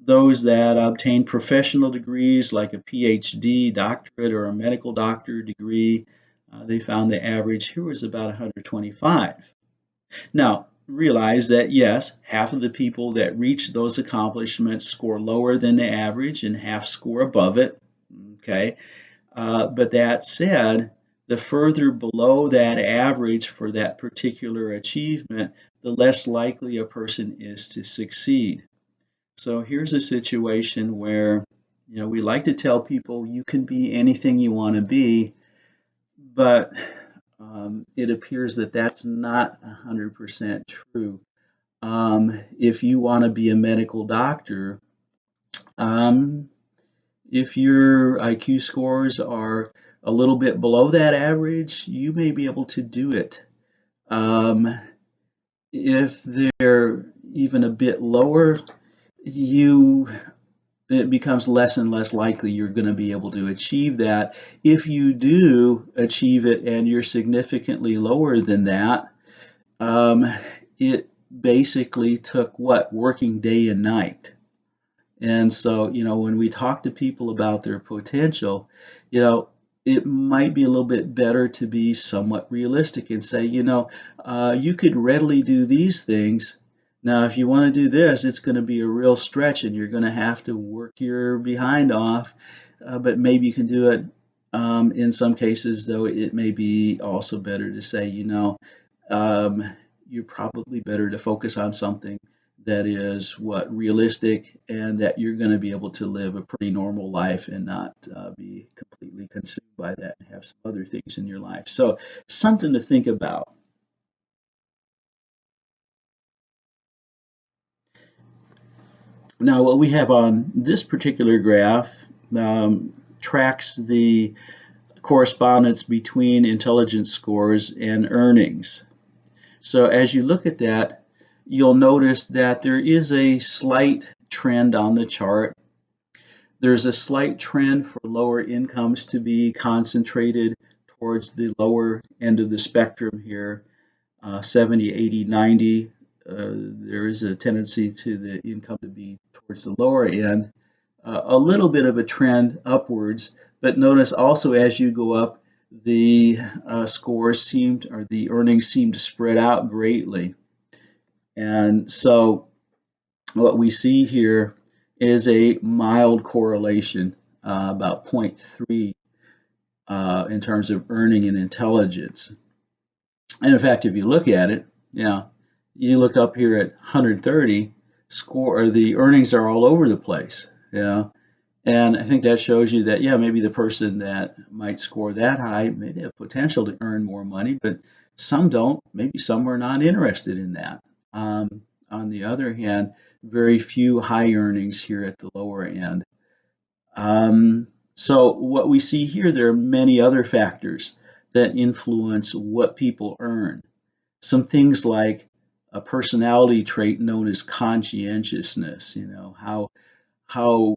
Those that obtain professional degrees like a PhD, doctorate, or a medical doctor degree, they found the average here was about 125. Now, realize that yes, half of the people that reach those accomplishments score lower than the average and half score above it. Okay, but that said, The further below that average for that particular achievement, the less likely a person is to succeed. So here's a situation where, we like to tell people you can be anything you want to be, but it appears that that's not 100% true. If you want to be a medical doctor, um, if your IQ scores are a little bit below that average, you may be able to do it. Um, if they're even a bit lower, you it becomes less and less likely you're going to be able to achieve that. If you do achieve it and you're significantly lower than that, it basically took working day and night. And so, when we talk to people about their potential, it might be a little bit better to be somewhat realistic and say, you could readily do these things. Now, if you want to do this, it's going to be a real stretch and you're going to have to work your behind off, but maybe you can do it. In some cases, though, it may be also better to say, um, you're probably better to focus on something that is realistic and that you're going to be able to live a pretty normal life and not be completely consumed by that and have some other things in your life. So something to think about. Now, what we have on this particular graph tracks the correspondence between intelligence scores and earnings. So as you look at that, you'll notice that there is a slight trend on the chart. There's a slight trend for lower incomes to be concentrated towards the lower end of the spectrum here, 70, 80, 90. There is a tendency to the income to be towards the lower end. A little bit of a trend upwards, but notice also as you go up, the the earnings seem to spread out greatly. And so what we see here is a mild correlation, about 0.3 in terms of earning and intelligence. And in fact, if you look at it, you look up here at 130 score, or the earnings are all over the place. And I think that shows you that, maybe the person that might score that high may have potential to earn more money, but some don't. Maybe some are not interested in that. On the other hand, very few high earnings here at the lower end. So what we see here, there are many other factors that influence what people earn. Some things like a personality trait known as conscientiousness, how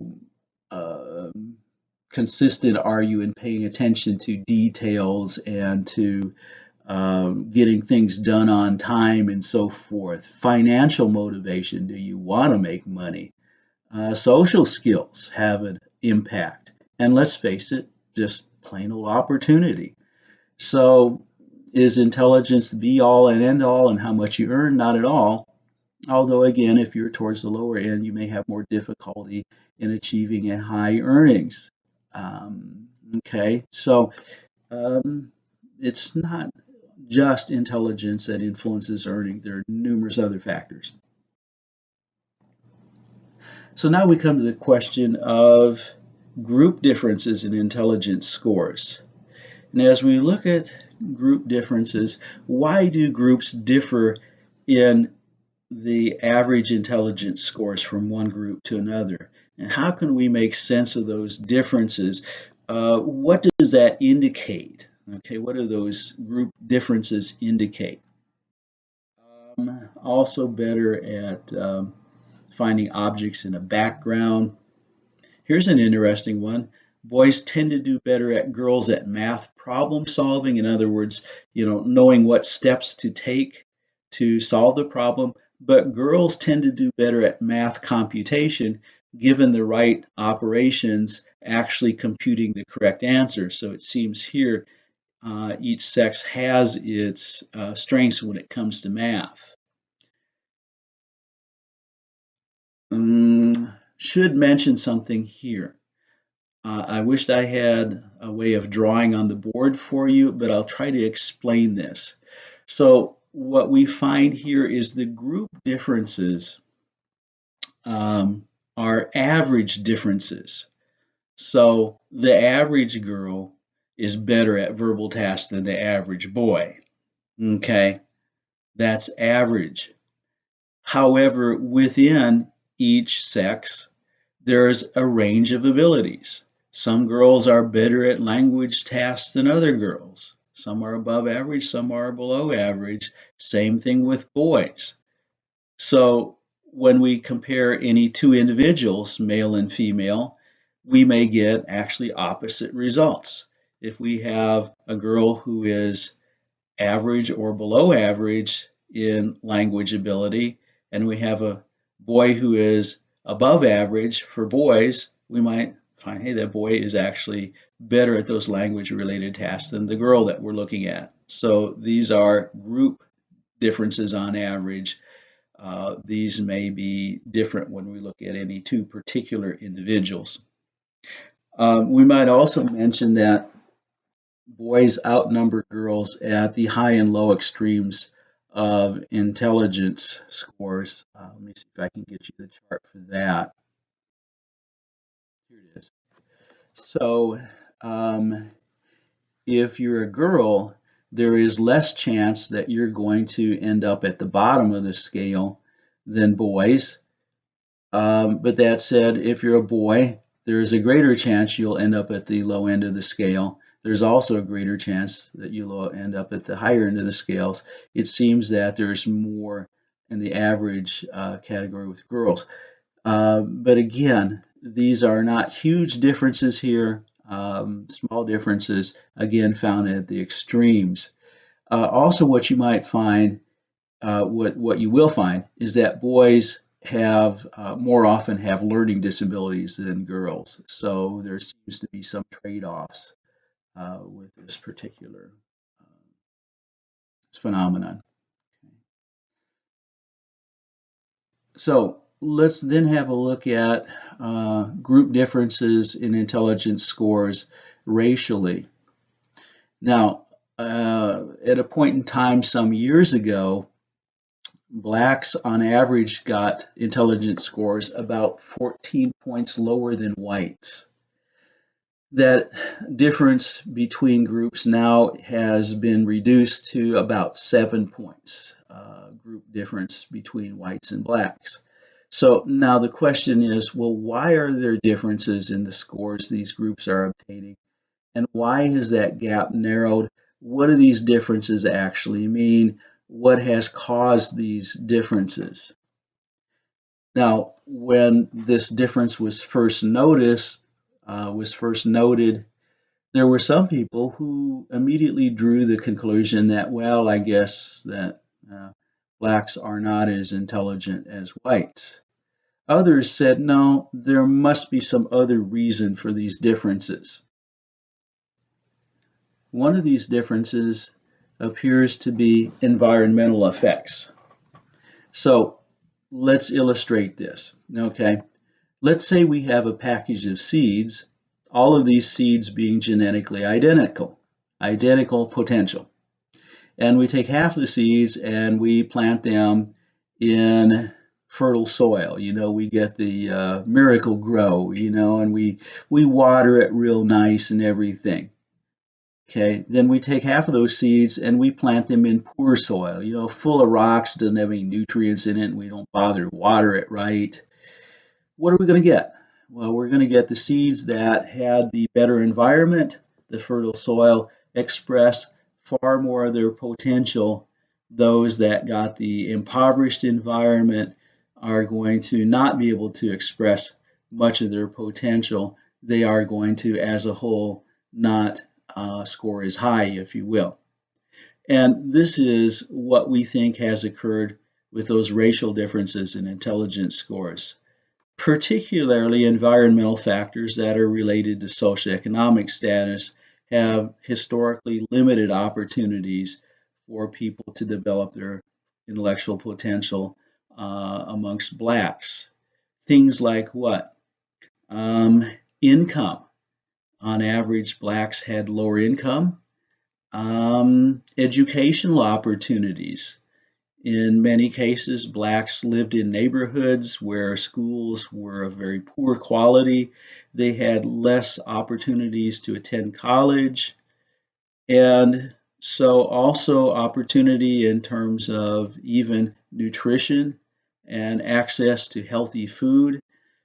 uh, consistent are you in paying attention to details and to getting things done on time and so forth. Financial motivation, do you want to make money? Social skills have an impact. And let's face it, just plain old opportunity. So is intelligence the be all and end all and how much you earn? Not at all. Although again, if you're towards the lower end, you may have more difficulty in achieving a high earnings. Okay, so it's not just intelligence that influences earning. There are numerous other factors. So now we come to the question of group differences in intelligence scores. And as we look at group differences, why do groups differ in the average intelligence scores from one group to another? And how can we make sense of those differences? What does that indicate? Okay, what do those group differences indicate? Also better at finding objects in a background. Here's an interesting one. Boys tend to do better at girls at math problem solving. In other words, knowing what steps to take to solve the problem. But girls tend to do better at math computation, given the right operations, actually computing the correct answer. So it seems here each sex has its strengths when it comes to math. Should mention something here. I wished I had a way of drawing on the board for you, but I'll try to explain this. So what we find here is the group differences are average differences. So the average girl is better at verbal tasks than the average boy. Okay, that's average. However, within each sex, there's a range of abilities. Some girls are better at language tasks than other girls. Some are above average, some are below average. Same thing with boys. So when we compare any two individuals, male and female, we may get actually opposite results. If we have a girl who is average or below average in language ability, and we have a boy who is above average for boys, we might find, hey, that boy is actually better at those language related tasks than the girl that we're looking at. So these are group differences on average. These may be different when we look at any two particular individuals. We might also mention that boys outnumber girls at the high and low extremes of intelligence scores. Let me see if I can get you the chart for that. Here it is. So, if you're a girl, there is less chance that you're going to end up at the bottom of the scale than boys. But that said, if you're a boy, there's a greater chance you'll end up at the low end of the scale. There's also a greater chance that you'll end up at the higher end of the scales. It seems that there's more in the average category with girls. But again, these are not huge differences here, small differences, again, found at the extremes. Also, what you might find, what you will find, is that boys have more often have learning disabilities than girls. So there seems to be some trade-offs with this particular phenomenon. So let's then have a look at group differences in intelligence scores racially. Now, at a point in time some years ago, blacks on average got intelligence scores about 14 points lower than whites. That difference between groups now has been reduced to about 7 points, group difference between whites and blacks. So now the question is, well, why are there differences in the scores these groups are obtaining? And why has that gap narrowed? What do these differences actually mean? What has caused these differences? Now, when this difference was first noted, there were some people who immediately drew the conclusion that, well, I guess that blacks are not as intelligent as whites. Others said, no, there must be some other reason for these differences. One of these differences appears to be environmental effects. So let's illustrate this, okay? Let's say we have a package of seeds, all of these seeds being genetically identical potential. And we take half the seeds and we plant them in fertile soil. You know, we get the miracle grow, you know, and we water it real nice and everything. Okay, then we take half of those seeds and we plant them in poor soil, you know, full of rocks, doesn't have any nutrients in it, and we don't bother to water it right. What are we going to get? Well, we're going to get the seeds that had the better environment, the fertile soil, express far more of their potential. Those that got the impoverished environment are going to not be able to express much of their potential. They are going to, as a whole, not score as high, if you will. And this is what we think has occurred with those racial differences in intelligence scores, particularly environmental factors that are related to socioeconomic status have historically limited opportunities for people to develop their intellectual potential amongst blacks. Things like what? Income. On average, blacks had lower income, educational opportunities. In many cases, blacks lived in neighborhoods where schools were of very poor quality. They had less opportunities to attend college. And so, also opportunity in terms of even nutrition and access to healthy food.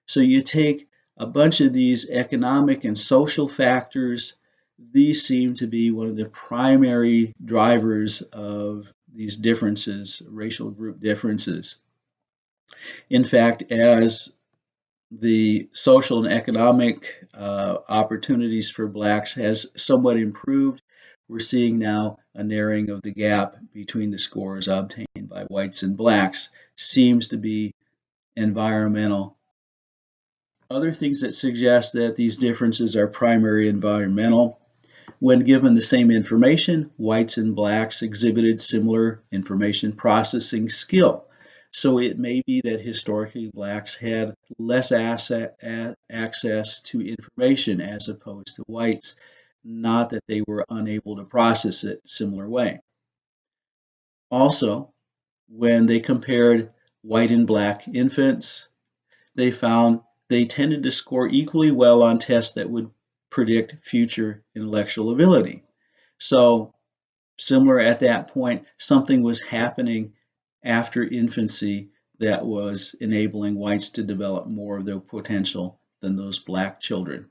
So, you take a bunch of these economic and social factors, these seem to be one of the primary drivers of these differences, racial group differences. In fact, as the social and economic opportunities for blacks has somewhat improved, we're seeing now a narrowing of the gap between the scores obtained by whites and blacks seems to be environmental. Other things that suggest that these differences are primary environmental. When given the same information, whites and blacks exhibited similar information processing skill. So it may be that historically blacks had less access to information as opposed to whites, not that they were unable to process it similar way. Also, when they compared white and black infants, they found they tended to score equally well on tests that would predict future intellectual ability. So similar at that point, something was happening after infancy that was enabling whites to develop more of their potential than those black children.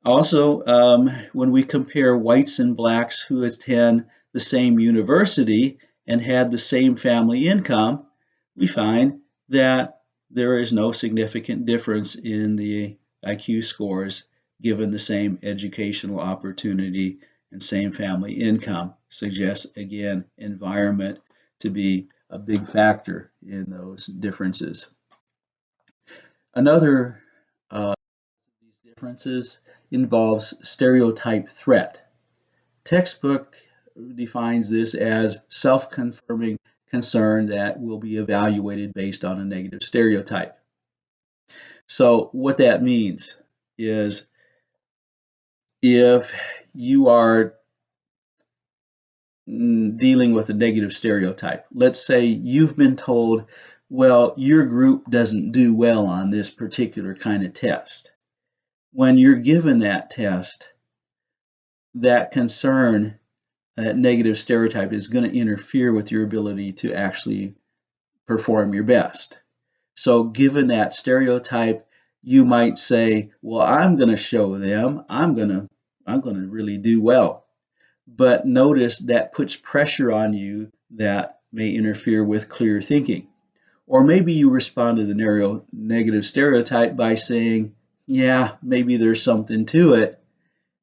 Also, when we compare whites and blacks who attend the same university and had the same family income, we find that there is no significant difference in the IQ scores given the same educational opportunity and same family income. Suggests, again, environment to be a big factor in those differences. Another these differences involves stereotype threat. Textbook defines this as self-confirming concern that will be evaluated based on a negative stereotype. So what that means is if you are dealing with a negative stereotype, let's say you've been told, well, your group doesn't do well on this particular kind of test. When you're given that test, that concern, that negative stereotype is going to interfere with your ability to actually perform your best. So given that stereotype, you might say, well, I'm going to show them, I'm going to really do well. But notice that puts pressure on you that may interfere with clear thinking. Or maybe you respond to the negative stereotype by saying, yeah, maybe there's something to it.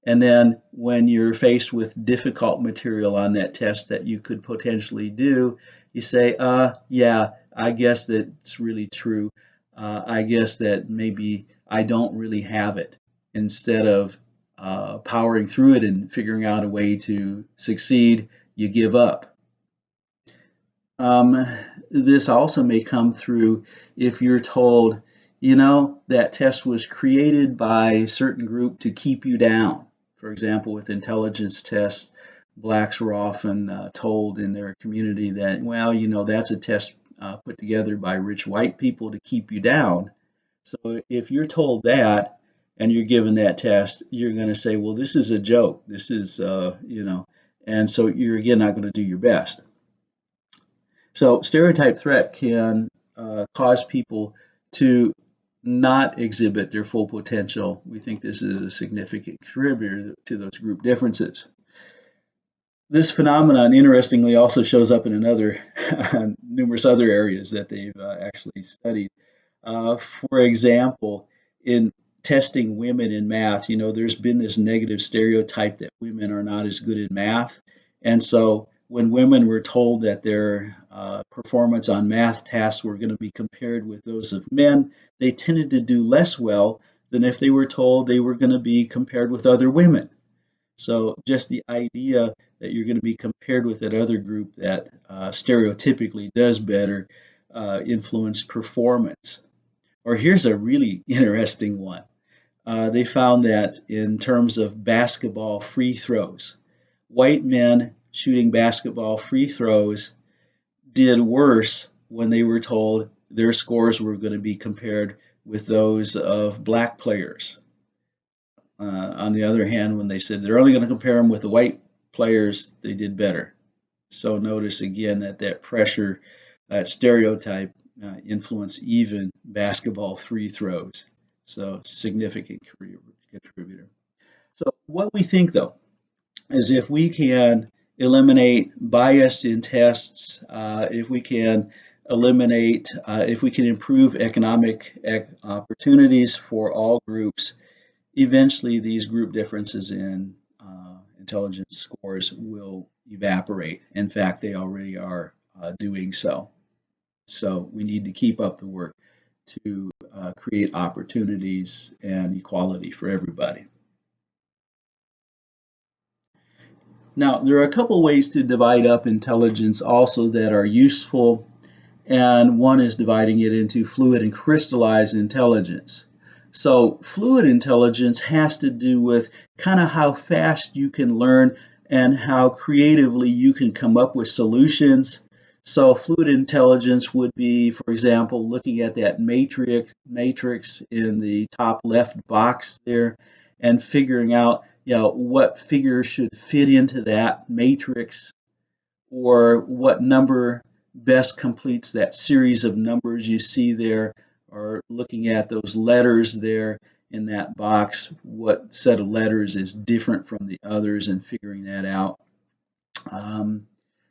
And then when you're faced with difficult material on that test that you could potentially do, you say, yeah, I guess that's really true. I guess that maybe I don't really have it. Instead of powering through it and figuring out a way to succeed, you give up. This also may come through if you're told, you know, that test was created by a certain group to keep you down. For example, with intelligence tests, blacks were often told in their community that, well, you know, that's a test put together by rich white people to keep you down. So if you're told that and you're given that test, you're going to say, well, this is a joke. This is, you know, and so you're again not going to do your best. So stereotype threat can cause people to not exhibit their full potential. We think this is a significant contributor to those group differences. This phenomenon, interestingly, also shows up in numerous other areas that they've actually studied. For example, in testing women in math, you know, there's been this negative stereotype that women are not as good at math. And so when women were told that their performance on math tasks were going to be compared with those of men, they tended to do less well than if they were told they were going to be compared with other women. So just the idea that you're going to be compared with that other group that stereotypically does better influence performance. Or here's a really interesting one. they found that in terms of basketball free throws, white men shooting basketball free throws did worse when they were told their scores were going to be compared with those of black players. On the other hand, when they said they're only going to compare them with the white players, they did better. So notice again that that pressure, that stereotype, influence even basketball free throws. So significant contributor. So what we think though is if we can eliminate bias in tests, if we can if we can improve economic opportunities for all groups, eventually these group differences in intelligence scores will evaporate. In fact, they already are doing so. So we need to keep up the work to create opportunities and equality for everybody. Now, there are a couple ways to divide up intelligence also that are useful, and one is dividing it into fluid and crystallized intelligence. So fluid intelligence has to do with kind of how fast you can learn and how creatively you can come up with solutions. So fluid intelligence would be, for example, looking at that matrix in the top left box there and figuring out, what figure should fit into that matrix, or what number best completes that series of numbers you see there, or looking at those letters there in that box, what set of letters is different from the others, and figuring that out.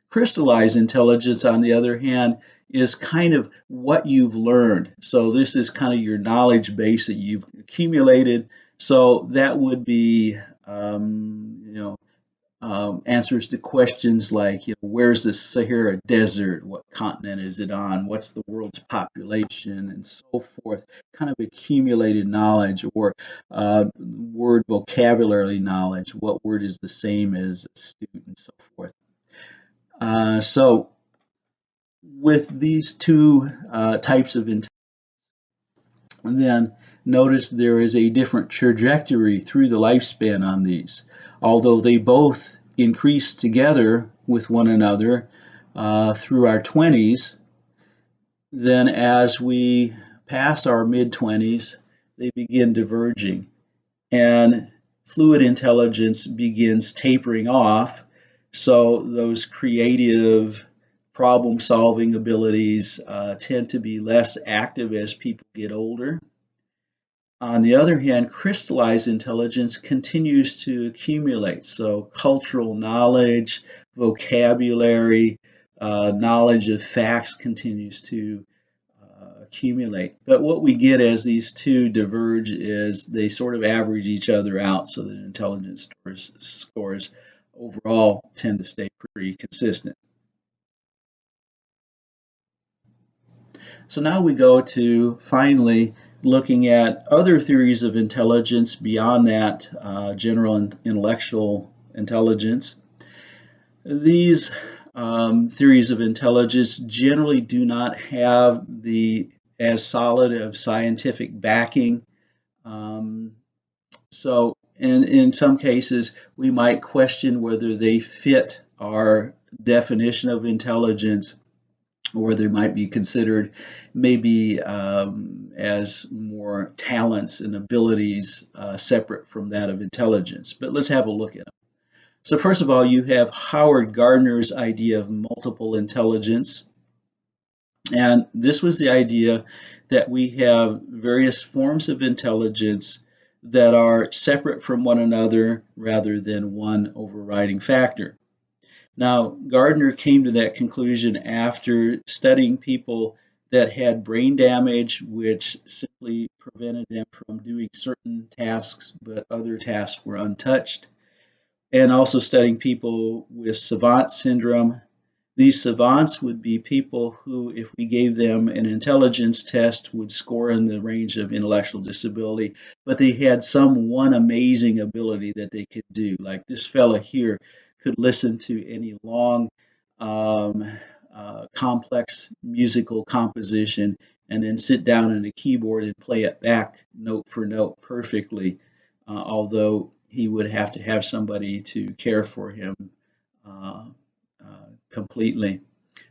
Crystallized intelligence, on the other hand, is kind of what you've learned. So this is kind of your knowledge base that you've accumulated. So that would be, answers to questions like, where's the Sahara Desert? What continent is it on? What's the world's population? And so forth. Kind of accumulated knowledge, or word vocabulary knowledge. What word is the same as astute, and so forth. So with these two types of intelligence, then notice there is a different trajectory through the lifespan on these. Although they both increase together with one another through our 20s, then as we pass our mid-20s, they begin diverging. And fluid intelligence begins tapering off. So those creative problem solving abilities tend to be less active as people get older. On the other hand, crystallized intelligence continues to accumulate. So cultural knowledge, vocabulary, knowledge of facts continues to accumulate. But what we get as these two diverge is they sort of average each other out, so that intelligence scores overall tend to stay pretty consistent. So now we go to finally looking at other theories of intelligence beyond that general intellectual intelligence. These theories of intelligence generally do not have the as solid of scientific backing. So in some cases, we might question whether they fit our definition of intelligence, or they might be considered maybe as more talents and abilities separate from that of intelligence. But let's have a look at them. So first of all, you have Howard Gardner's idea of multiple intelligence. And this was the idea that we have various forms of intelligence that are separate from one another rather than one overriding factor. Now, Gardner came to that conclusion after studying people that had brain damage, which simply prevented them from doing certain tasks, but other tasks were untouched, and also studying people with savant syndrome. These savants would be people who, if we gave them an intelligence test, would score in the range of intellectual disability, but they had some one amazing ability that they could do. Like this fella here could listen to any long, complex musical composition and then sit down at a keyboard and play it back note for note perfectly, although he would have to have somebody to care for him uh, completely.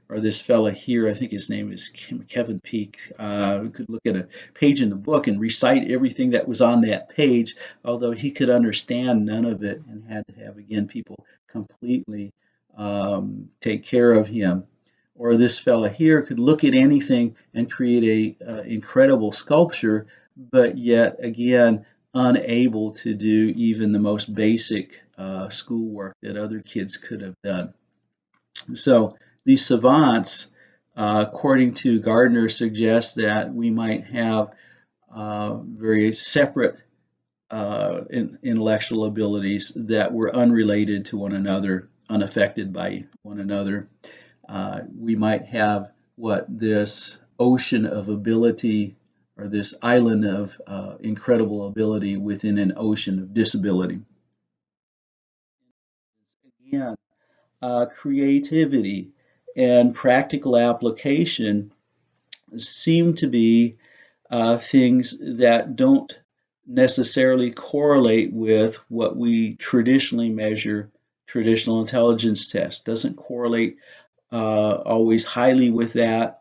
Or this fella here, I think his name is Kevin Peake, could look at a page in the book and recite everything that was on that page, although he could understand none of it and had to have, again, people completely take care of him. Or this fella here could look at anything and create a incredible sculpture, but yet, again, unable to do even the most basic schoolwork that other kids could have done. So these savants, according to Gardner, suggest that we might have very separate intellectual abilities that were unrelated to one another, unaffected by one another. We might have this ocean of ability, or this island of incredible ability within an ocean of disability. Again, creativity and practical application seem to be things that don't necessarily correlate with what we traditionally measure. Traditional intelligence test doesn't correlate always highly with that.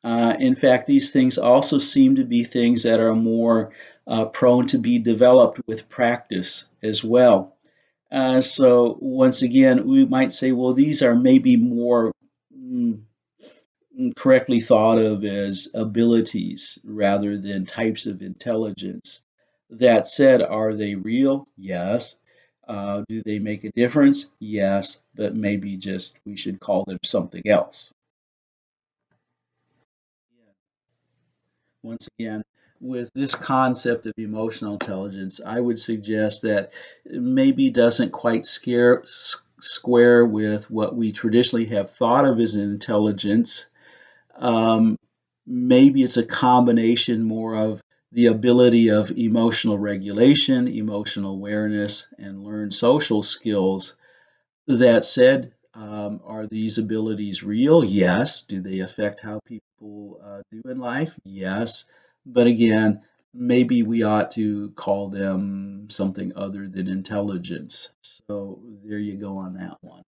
In fact, these things also seem to be things that are more prone to be developed with practice as well. So once again, we might say, well, these are maybe more mm, correctly thought of as abilities rather than types of intelligence. That said, are they real? Yes. Do they make a difference? Yes, but maybe just we should call them something else. Once again, with this concept of emotional intelligence, I would suggest that it maybe doesn't quite square with what we traditionally have thought of as intelligence. Um, Maybe it's a combination more of the ability of emotional regulation, emotional awareness, and learned social skills. That said, are these abilities real? Yes. Do they affect how people do in life? Yes. But again, maybe we ought to call them something other than intelligence. So there you go on that one.